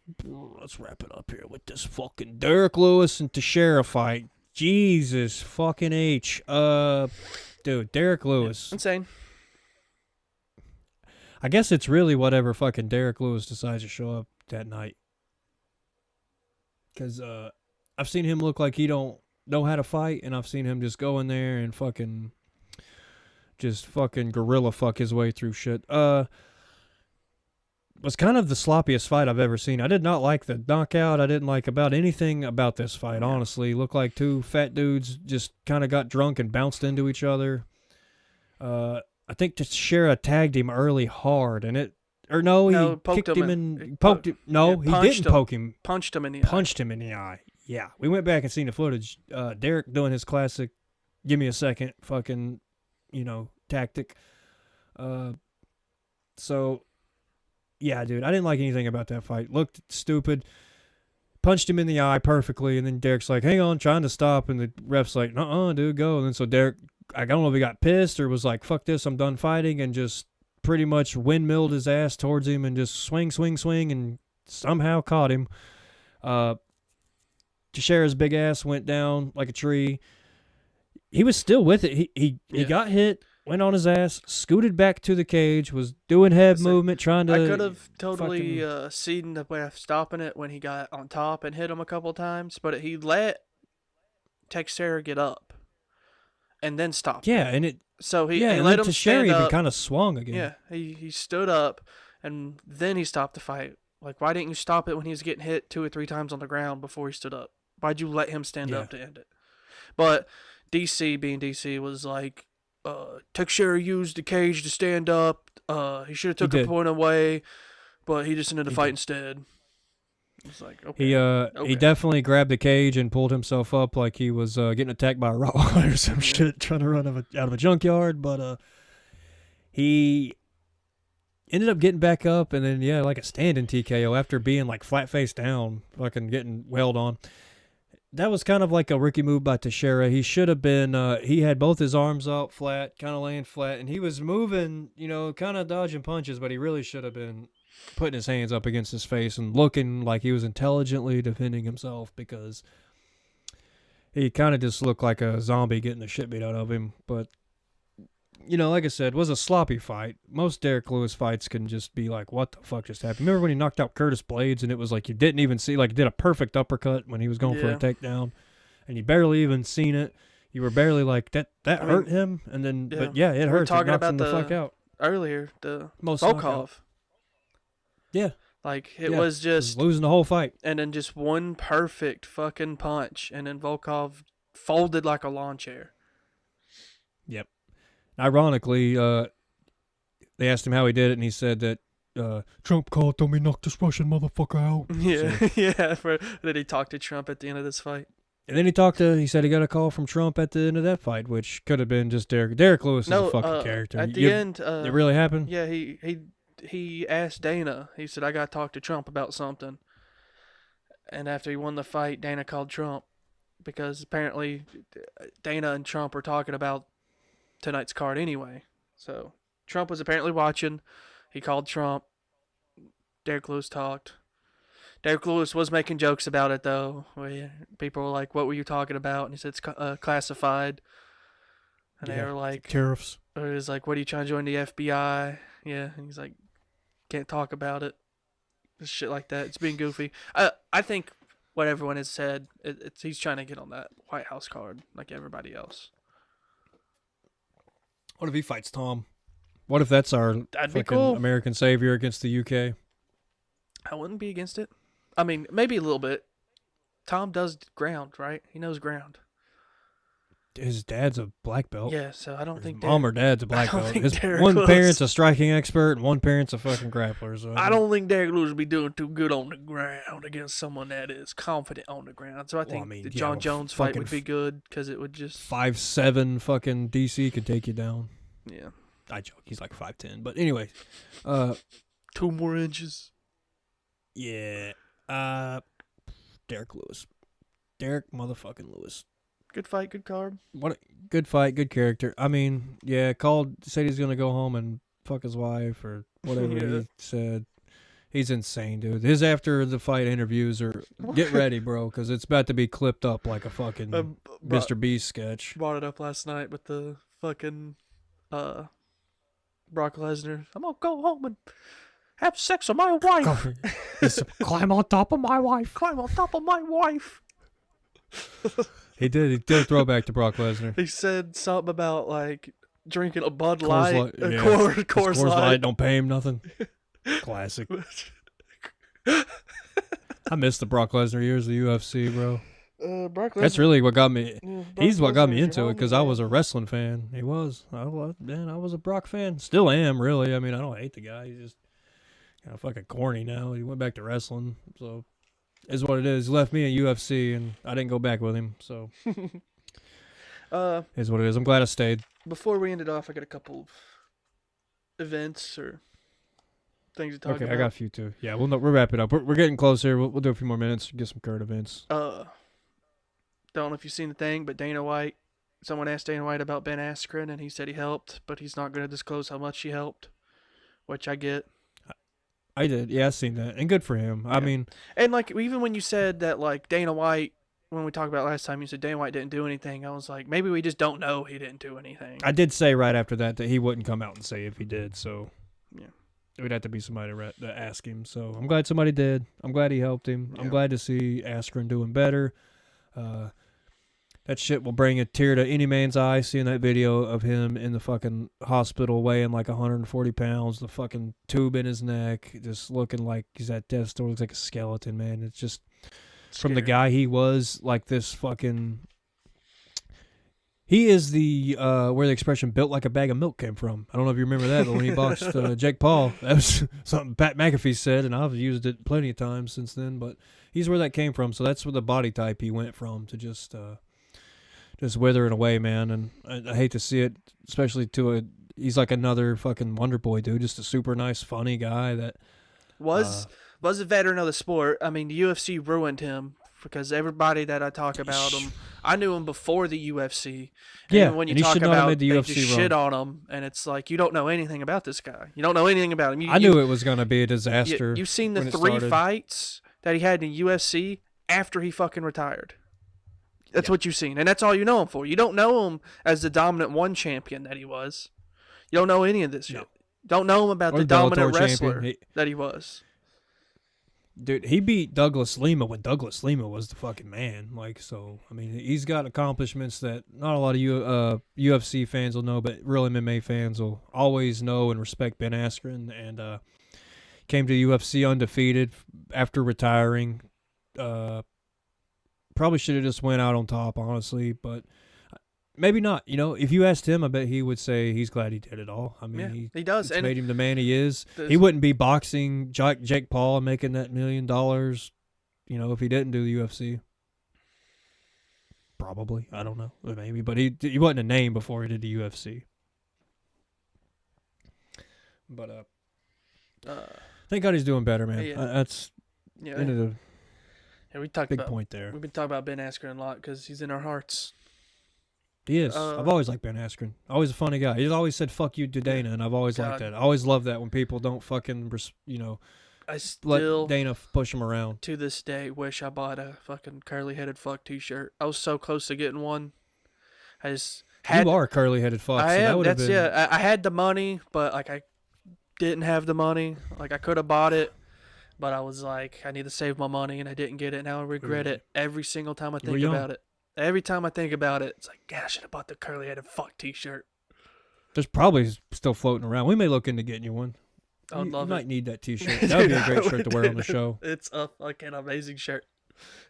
wrap it up here with this fucking Derek Lewis and Teixeira fight. Jesus fucking H. Dude, Derek Lewis. Insane. I guess it's really whatever fucking Derek Lewis decides to show up that night. Because I've seen him look like he don't know how to fight, and I've seen him just go in there and fucking gorilla fuck his way through shit. Was kind of the sloppiest fight I've ever seen. I did not like the knockout. I didn't like about anything about this fight, honestly. Looked like two fat dudes just kind of got drunk and bounced into each other. I think Teixeira tagged him early hard, and he kicked him and poked him. No, he didn't poke him. Punched him in the eye. Punched him in the eye. Yeah. We went back and seen the footage. Derek doing his classic, give me a second, fucking, tactic. So... Yeah, dude, I didn't like anything about that fight. Looked stupid. Punched him in the eye perfectly, and then Derek's like, hang on, trying to stop, and the ref's like, dude, go. And then so Derek, I don't know if he got pissed or was like, fuck this, I'm done fighting, and just pretty much windmilled his ass towards him and just swing, and somehow caught him. Teixeira's big ass went down like a tree. He was still with it. He got hit. Went on his ass, scooted back to the cage, was doing head movement, trying to... I could have totally seen the way of stopping it when he got on top and hit him a couple times, but he let Teixeira get up. and then stopped. Yeah, and it. So he Yeah, and let then him Teixeira stand even up. kind of swung again. Yeah, he stood up, and then he stopped the fight. Like, why didn't you stop it when he was getting hit 2 or 3 times on the ground before he stood up? Why'd you let him stand Yeah. up to end it? But DC, being DC, was like, Teixeira used the cage to stand up. He should have He took a did. point away, but he just ended the He fight did. instead. It's like, He okay. he definitely grabbed the cage and pulled himself up like he was getting attacked by a Rottweiler or some shit, trying to run out of a junkyard. But he ended up getting back up, and then like a standing TKO after being like flat face down, fucking getting wailed on. That was kind of like a rookie move by Teixeira. He should have been. He had both his arms out flat, kind of laying flat, and he was moving, kind of dodging punches, but he really should have been putting his hands up against his face and looking like he was intelligently defending himself, because he kind of just looked like a zombie getting the shit beat out of him. But like I said, it was a sloppy fight. Most Derek Lewis fights can just be like, what the fuck just happened? Remember when he knocked out Curtis Blades and it was like you didn't even see, like, he did a perfect uppercut when he was going for a takedown, and you barely even seen it. You were barely like, that hurt him, and then, but it hurt. Talking it knocked about him the fuck out. Earlier, the Most Volkov. knockout. Yeah. Like, it was just losing the whole fight. And then just one perfect fucking punch, and then Volkov folded like a lawn chair. Yep. Ironically, they asked him how he did it, and he said that Trump called, told me knock this Russian motherfucker out. Yeah, So. yeah. Then he talked to Trump at the end of this fight. And then he said he got a call from Trump at the end of that fight, which could have been just Derek. Derek Lewis is a fucking character. At the end, it really happened? Yeah, he asked Dana. He said, I got to talk to Trump about something. And after he won the fight, Dana called Trump, because apparently Dana and Trump were talking about tonight's card anyway. So Trump was apparently watching. He called Trump. Derek Lewis talked. Derek Lewis was making jokes about it, though. People were like, what were you talking about? And he said, it's classified. And they were like, tariffs. Or he was like, what are you trying to join the FBI? Yeah. And he's like, can't talk about it. Shit like that. It's being goofy. I think what everyone has said, he's trying to get on that White House card like everybody else. What if he fights Tom? What if that's our fucking cool. American savior against the UK? I wouldn't be against it. I mean, maybe a little bit. Tom does ground, right? He knows ground. His dad's a black belt. Yeah, so I don't think mom or dad's a black belt. His Derek one Lewis. parent's a striking expert and one parent's a fucking grappler. So I don't think Derek Lewis would be doing too good on the ground against someone that is confident on the ground. So I think the John Jones fight would be good, because it would just 5'7" fucking DC could take you down. Yeah, I joke. He's like 5'10", but anyway, 2 more inches. Yeah, Derek Lewis, Derek motherfucking Lewis. Good fight, good card. What a good fight, good character. I mean, said he's gonna go home and fuck his wife or whatever he said. He's insane, dude. His after the fight interviews are get ready, bro, because it's about to be clipped up like a fucking Mr. Beast sketch. Brought it up last night with the fucking Brock Lesnar. I'm gonna go home and have sex with my wife. Climb on top of my wife. Climb on top of my wife. He did a throwback to Brock Lesnar. He said something about like drinking a Bud Light, Coors Light don't pay him nothing. Classic. I miss the Brock Lesnar years of the UFC, bro. Brock Lesnar. That's really what got me. He's what got me into it, Lesnar, because I was a wrestling fan. He was. I was a Brock fan. Still am, really. I mean, I don't hate the guy. He's just kind of fucking corny now. He went back to wrestling, so is what it is. He left me at UFC, and I didn't go back with him, so is what it is. I'm glad I stayed. Before we end it off, I got a couple of events or things to talk about. Okay, I got a few too. Yeah, we'll wrap it up. We're getting closer. We'll do a few more minutes. Get some current events. Don't know if you've seen the thing, but Dana White. Someone asked Dana White about Ben Askren, and he said he helped, but he's not going to disclose how much he helped, which I get. I did. Yeah, I seen that, and good for him. Yeah. I mean, and like even when you said that, like Dana White, when we talked about last time, you said Dana White didn't do anything. I was like, maybe we just don't know he didn't do anything. I did say right after that he wouldn't come out and say if he did. So yeah, it would have to be somebody to ask him. So I'm glad somebody did. I'm glad he helped him. Yeah. I'm glad to see Askren doing better. That shit will bring a tear to any man's eye seeing that video of him in the fucking hospital weighing like 140 pounds, the fucking tube in his neck, just looking like he's at death's door, looks like a skeleton, man. It's just from the guy he was, like this fucking... He is the, where the expression built like a bag of milk came from. I don't know if you remember that, but when he boxed Jake Paul, that was something Pat McAfee said, and I've used it plenty of times since then, but he's where that came from. So that's where the body type he went from to just withering away, man. And I hate to see it, especially he's like another fucking Wonder Boy, dude. Just a super nice, funny guy that was a veteran of the sport. I mean, the UFC ruined him because everybody that I talk about him, I knew him before the UFC. And yeah, when you and talk about the they UFC just shit on him, and it's like you don't know anything about this guy. You don't know anything about him. I knew it was gonna be a disaster. You've seen the 3 fights that he had in UFC after he fucking retired. That's what you've seen, and that's all you know him for. You don't know him as the dominant one champion that he was. You don't know any of this shit. No. Don't know him about the dominant wrestler that he was. Dude, he beat Douglas Lima when Douglas Lima was the fucking man. Like, so, I mean, he's got accomplishments that not a lot of UFC fans will know, but real MMA fans will always know and respect Ben Askren. And came to UFC undefeated after retiring. Probably should have just went out on top, honestly, but maybe not. You know, if you asked him, I bet he would say he's glad he did it all. I mean, he does. It's made him the man he is. He wouldn't be boxing Jake Paul and making that $1 million, you know, if he didn't do the UFC. Probably. I don't know. Maybe. But he wasn't a name before he did the UFC. But, thank God he's doing better, man. That's we talked big point there. We've been talking about Ben Askren a lot because he's in our hearts. He is. I've always liked Ben Askren. Always a funny guy. He's always said "fuck you" to Dana, and I've always liked that. I always love that when people don't fucking, I still let Dana push him around. To this day, wish I bought a fucking curly-headed fuck T-shirt. I was so close to getting one. You are a curly-headed fuck. I am. That's yeah. I had the money, but like I didn't have the money. Like I could have bought it. But I was like, I need to save my money, and I didn't get it. Now I regret it every single time I think about it. Every time I think about it, it's like, God, I should have bought the curly-headed fuck T-shirt. There's probably still floating around. We may look into getting you one. I would love it. You might need that T-shirt. That would be a great shirt to wear on the show. It's a fucking amazing shirt.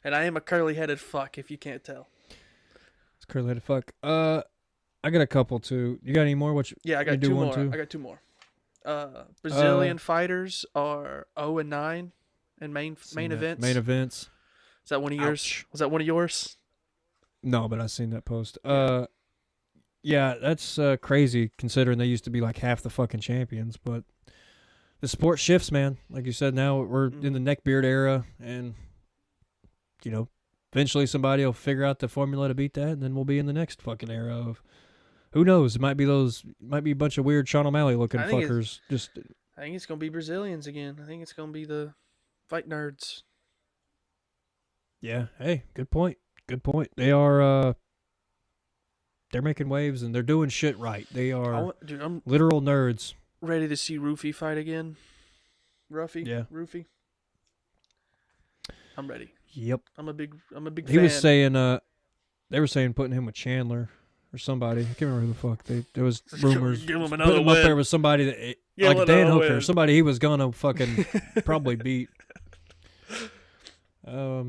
And I am a curly-headed fuck, if you can't tell. It's curly-headed fuck. I got a couple, too. You got any more? I got two more. I got two more. Brazilian fighters are 0-9 in main events. Main events. Is that one of yours? Was that one of yours? No, but I've seen that post. Yeah, that's crazy considering they used to be like half the fucking champions. But the sport shifts, man. Like you said, now we're in the neckbeard era, and you know, eventually somebody will figure out the formula to beat that, and then we'll be in the next fucking era of. Who knows? It might be a bunch of weird Sean O'Malley looking fuckers. I think it's gonna be Brazilians again. I think it's gonna be the fight nerds. Yeah. Hey, good point. Good point. They are. They're making waves and they're doing shit right. They are I'm literal nerds. Ready to see Rufy fight again. Rufy. I'm ready. Yep. I'm a big fan. He was saying. They were saying putting him with Chandler. Or somebody, I can't remember who the fuck. There was rumors. Give him another win. Up there was somebody that, like Dan Hooker, somebody he was gonna fucking probably beat. I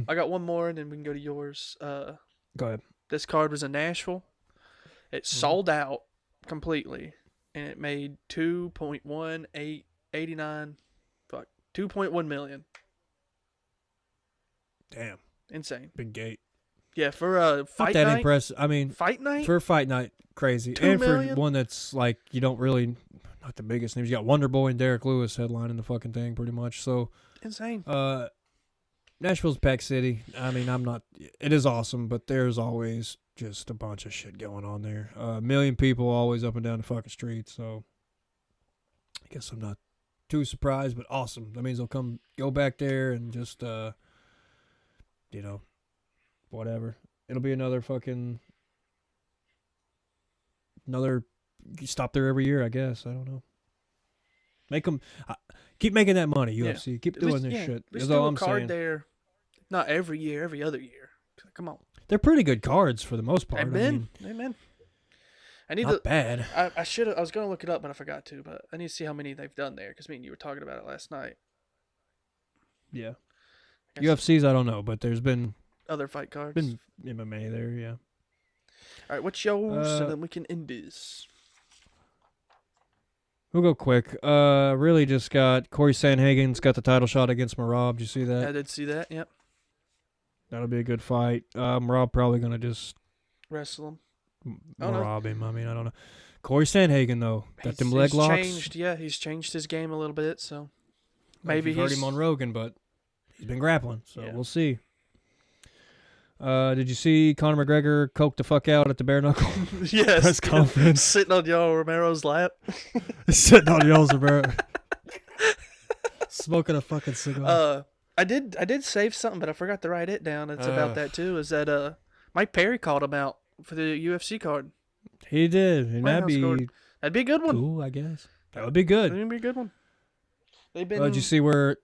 got one more, and then we can go to yours. Go ahead. This card was in Nashville. It sold out completely, and it made 2.1 million. Damn, insane. Big gate. Yeah, for a fight night. Not that night, impressive. I mean, fight night? For a fight night, crazy. $2 million? For one that's like, you don't really, not the biggest names. You got Wonder Boy and Derek Lewis headlining the fucking thing pretty much. So insane. Nashville's packed city. I mean, it is awesome, but there's always just a bunch of shit going on there. A million people always up and down the fucking street. So I guess I'm not too surprised, but awesome. That means they'll go back there and just, whatever. It'll be another stop there every year, I guess. I don't know. Make them keep making that money, UFC. Keep doing this shit. There's still a card there. Not every year, every other year. Come on. they're pretty good cards for the most part. Amen. I mean, Amen. I need not to. bad. I should. I was going to look it up, but I forgot to. But I need to see how many they've done there because me and you were talking about it last night. Yeah. I guess UFC's I don't know, but there's been other fight cards. MMA there, yeah. All right, what's yours? So then we can end this. We'll go quick. Really just got Corey Sandhagen's got the title shot against Marab. Did you see that? I did see that. Yep. That'll be a good fight. Marab probably gonna just Wrestle him. Marab him. I mean, I don't know. Corey Sandhagen though, got them leg locks. Changed. Yeah, he's changed his game a little bit. So maybe you've heard him on Rogan, but he's been grappling, so Yeah. we'll see. Did you see Conor McGregor coke the fuck out at the bare knuckle yes, press conference? Sitting on Yoel Romero's lap. Sitting on Yoel Romero, smoking a fucking cigar. I did save something, but I forgot to write it down. It's about that too. Is that Mike Perry called him out for the UFC card? He did, and that'd be a good one. cool, I guess. That would be good. That'd be a good one. They've been. Did you see where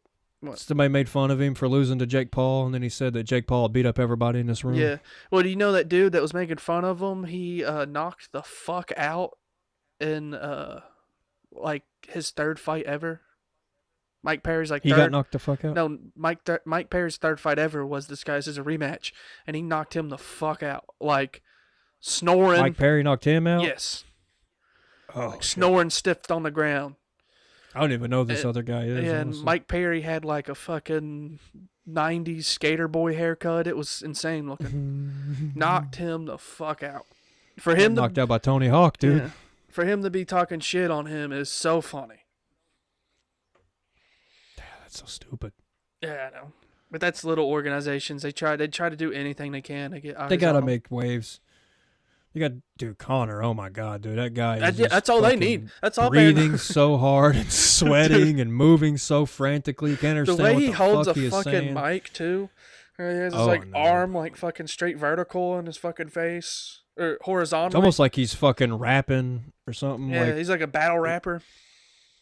somebody made fun of him for losing to Jake Paul, and then he said that Jake Paul beat up everybody in this room? Yeah. Well, do you know that dude that was making fun of him? He knocked the fuck out in like his third fight ever. Mike Perry's like he got knocked the fuck out. No, Mike Perry's third fight ever was this guy's as a rematch, and he knocked him the fuck out, like snoring. Mike Perry knocked him out. Yes. Oh, like snoring stiff on the ground. I don't even know who this other guy is. And honestly. Mike Perry had like a fucking 90s skater boy haircut. It was insane looking. Knocked him the fuck out. For him knocked out by Tony Hawk, dude. Yeah, for him to be talking shit on him is so funny. That's so stupid. Yeah, I know. But that's little organizations. They try to do anything they can to get eyes They gotta on them. make waves. You got dude Connor. Oh my god, dude, that guy. Is That's all they need. That's all. Breathing so hard and sweating and moving so frantically. Can't understand the way what he the holds fuck a he is fucking saying. mic too. He has his arm like fucking straight vertical in his fucking face or horizontal. It's almost like he's fucking rapping or something. Yeah, like, he's like a battle rapper.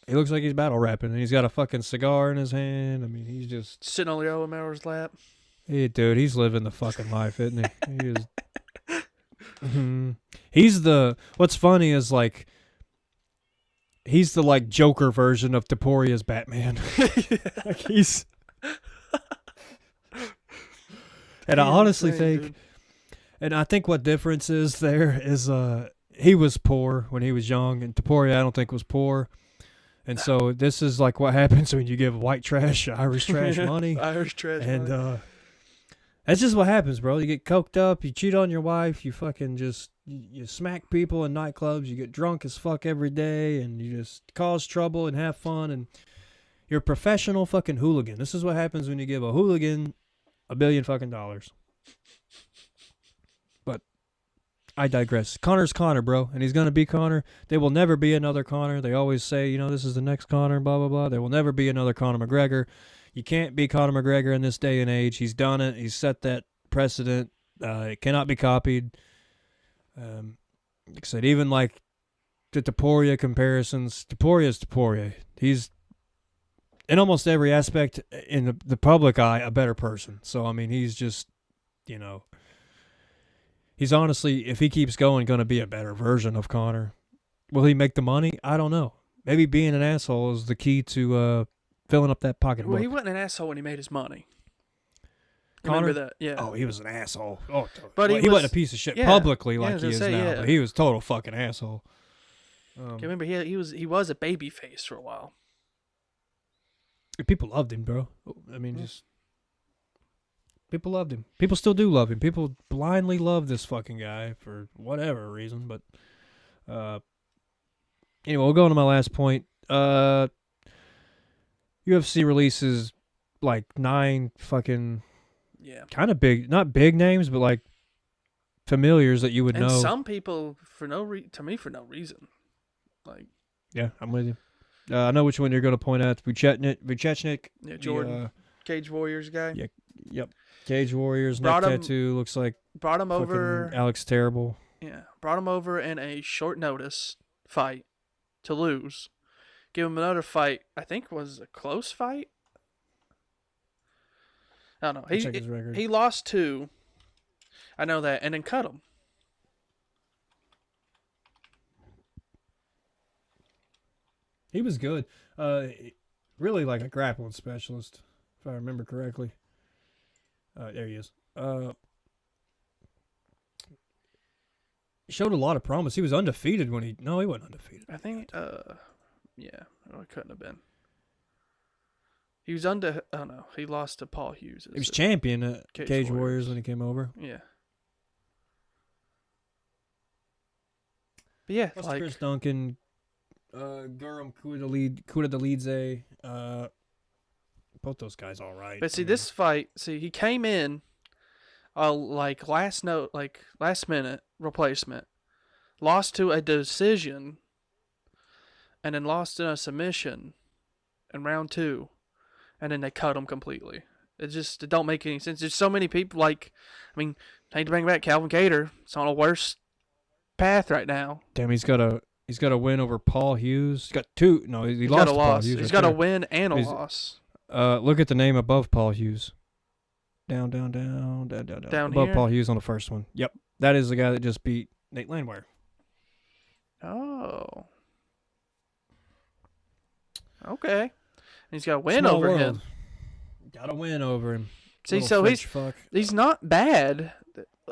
He looks like he's battle rapping, and he's got a fucking cigar in his hand. I mean, he's just sitting on Leo Romero's lap. Hey, dude, he's living the fucking life, isn't he? He is. He's the. What's funny is like. He's the like Joker version of Taporia's Batman. Like he's. And I honestly think, dude. and I think what difference is there is he was poor when he was young, and Taporia I don't think was poor. And so this is like what happens when you give white trash, Irish trash money. Irish trash and money. That's just what happens, bro. You get coked up, you cheat on your wife, you fucking just you smack people in nightclubs, you get drunk as fuck every day, and you just cause trouble and have fun, and you're a professional fucking hooligan. This is what happens when you give a hooligan $1 billion fucking dollars. But I digress. Connor's Connor, bro, and he's gonna be Connor. There will never be another Connor. They always say, this is the next Connor, blah blah blah. There will never be another Conor McGregor. You can't be Conor McGregor in this day and age. He's done it. He's set that precedent. It cannot be copied. Like I said, even like the Taporia comparisons, Taporia is Taporia. He's in almost every aspect in the public eye a better person. So I mean, he's just, he's honestly, if he keeps going, going to be a better version of Conor. Will he make the money? I don't know. Maybe being an asshole is the key to filling up that pocketbook. Well, he wasn't an asshole when he made his money. Connor? Remember that? Yeah. Oh, he was an asshole. Oh, but he wasn't a piece of shit publicly like he is now. Yeah. But he was a total fucking asshole. Remember, he was a baby face for a while. People loved him, bro. I mean, just people loved him. People still do love him. People blindly love this fucking guy for whatever reason. But anyway, we'll go on to my last point. UFC releases like 9 fucking kind of big, not big names, but like familiars that you would know. Some people for no reason. Like, yeah, I'm with you. I know which one you're going to point at. Vucechnik. Yeah, Jordan, Cage Warriors guy. Yeah, yep. Cage Warriors, neck tattoo, looks like brought him over. Alex Terrible. Yeah, brought him over in a short notice fight to lose. Give him another fight. I think was a close fight. I don't know. He lost 2. I know that, and then cut him. He was good. Really like a grappling specialist, if I remember correctly. There he is. Showed a lot of promise. He was undefeated when he. No, he wasn't undefeated. I think. Yeah, no, it couldn't have been. He was under. Oh no, he lost to Paul Hughes. He was champion at Cage Warriors Warriors when he came over. Yeah. But yeah, Plus Chris Duncan, Guram Kudadalidze, both those guys all right. But see, this fight, he came in, last minute replacement, lost to a decision, and then lost in a submission, in round 2, and then they cut him completely. It don't make any sense. There's so many people I hate to bring back Calvin Cater. It's on a worse path right now. Damn, he's got a win over Paul Hughes. He's got 2. No, he lost got a to loss. Paul Hughes. He's got a win and a loss. Look at the name above Paul Hughes. Down. Down Above here? Paul Hughes on the first one. Yep. That is the guy that just beat Nate Landwehr. Oh. Okay. And he's got a win Small over world. him. Got a win over him. See, Little so French he's not bad.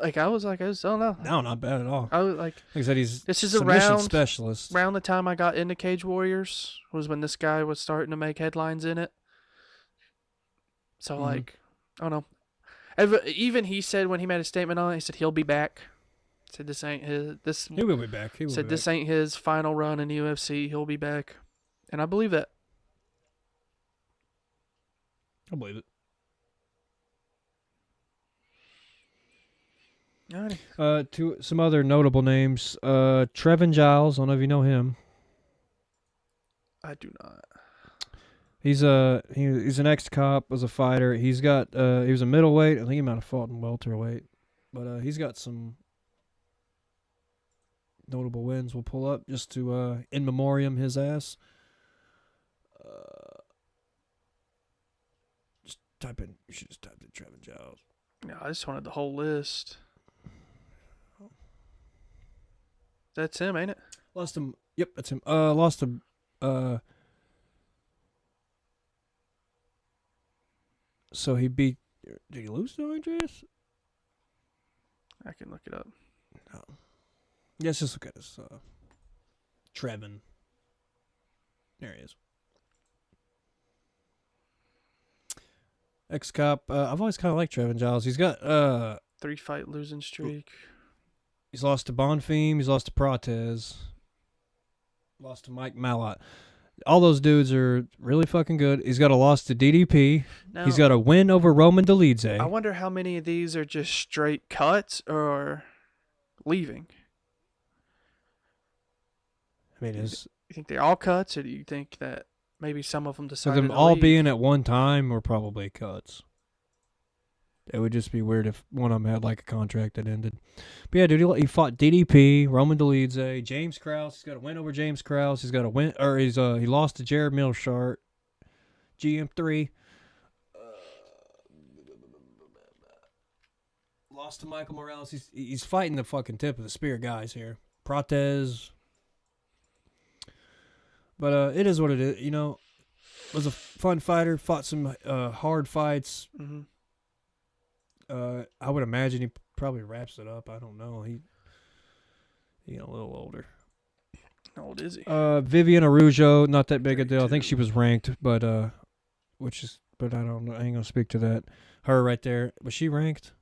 I don't know. No, not bad at all. I was like I said, he's this is submission specialist. around the time I got into Cage Warriors was when this guy was starting to make headlines in it. So I don't know. Even he said when he made a statement on it, he said he'll be back. Said this ain't his. He will be back. Said this ain't his final run in the UFC. He'll be back, and I believe that. I believe it. Alrighty. To some other notable names. Trevin Giles. I don't know if you know him. I do not. He's an ex-cop, was a fighter. He was a middleweight. I think he might have fought in welterweight, but he's got some notable wins. We'll pull up just to in memoriam his ass. You should just type in Trevin Giles. No, I just wanted the whole list. That's him, ain't it? Lost him. Yep, that's him. Lost him. So he beat. Did he lose to Andreas? I can look it up. No. Yes, just look at this. Trevin. There he is. Ex-cop. I've always kind of liked Trevin Giles. He's got 3-fight losing streak. He's lost to Bonfim. He's lost to Protez. Lost to Mike Malott. All those dudes are really fucking good. He's got a loss to DDP. Now, He's got a win over Roman Dolidze. I wonder how many of these are just straight cuts or leaving. I mean, You think they're all cuts, or do you think that maybe some of them so decided them to all leave? being at one time were probably cuts. It would just be weird if one of them had like a contract that ended. But yeah, dude, he fought DDP, Roman Dolidze, James Krause. He's got a win over James Krause. He's got a win, or he lost to Jared Milshart, GM3. Lost to Michael Morales. He's fighting the fucking tip of the spear guys here. Protez. But it is what it is. You know, was a fun fighter. Fought some hard fights. Mm-hmm. I would imagine he probably wraps it up. I don't know. He a little older. How old is he? Vivian Araujo, not that big a deal. I think she was ranked, but I don't know. I ain't gonna speak to that. Her right there. Was she ranked?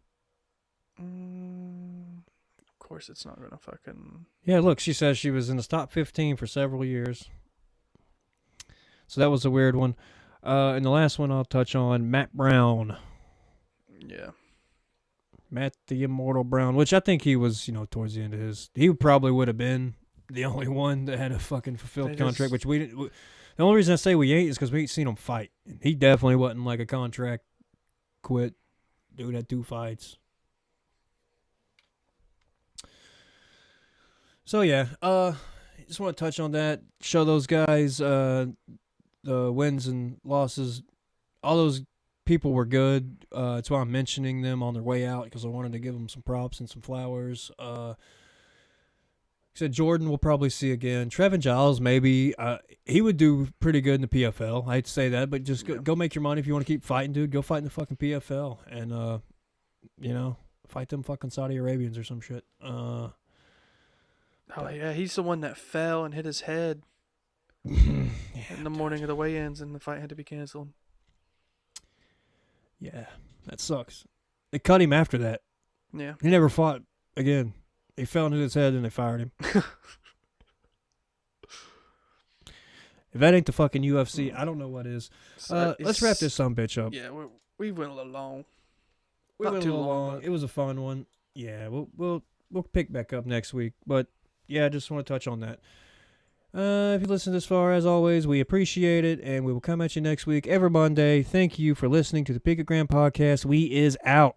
Of course, it's not gonna fucking. Yeah, look, she says she was in the top 15 for several years. So that was a weird one. And the last one I'll touch on, Matt Brown. Yeah. Matt the Immortal Brown, which I think he was, towards the end of his. He probably would have been the only one that had a fucking fulfilled contract, which we didn't. The only reason I say we ain't is because we ain't seen him fight. He definitely wasn't like a contract quit. Dude had 2 fights. So yeah, just want to touch on that. Show those guys the wins and losses. All those people were good. That's why I'm mentioning them on their way out because I wanted to give them some props and some flowers. He said Jordan we'll probably see again. Trevin Giles, maybe. He would do pretty good in the PFL. I hate to say that, but just go make your money if you want to keep fighting, dude. Go fight in the fucking PFL and, fight them fucking Saudi Arabians or some shit. Oh, yeah, he's the one that fell and hit his head in the morning of the weigh-ins, and the fight had to be canceled. Yeah, that sucks. They cut him after that. Yeah. He never fought again. He fell into his head and they fired him. If that ain't the fucking UFC, I don't know what is. Let's wrap this bitch up. Yeah, we went a little long. We went a little long. It was a fun one. Yeah, we'll pick back up next week. But yeah, I just want to touch on that. If you listen this far, as always, we appreciate it, and we will come at you next week every Monday. Thank you for listening to the Picogram podcast. We is out.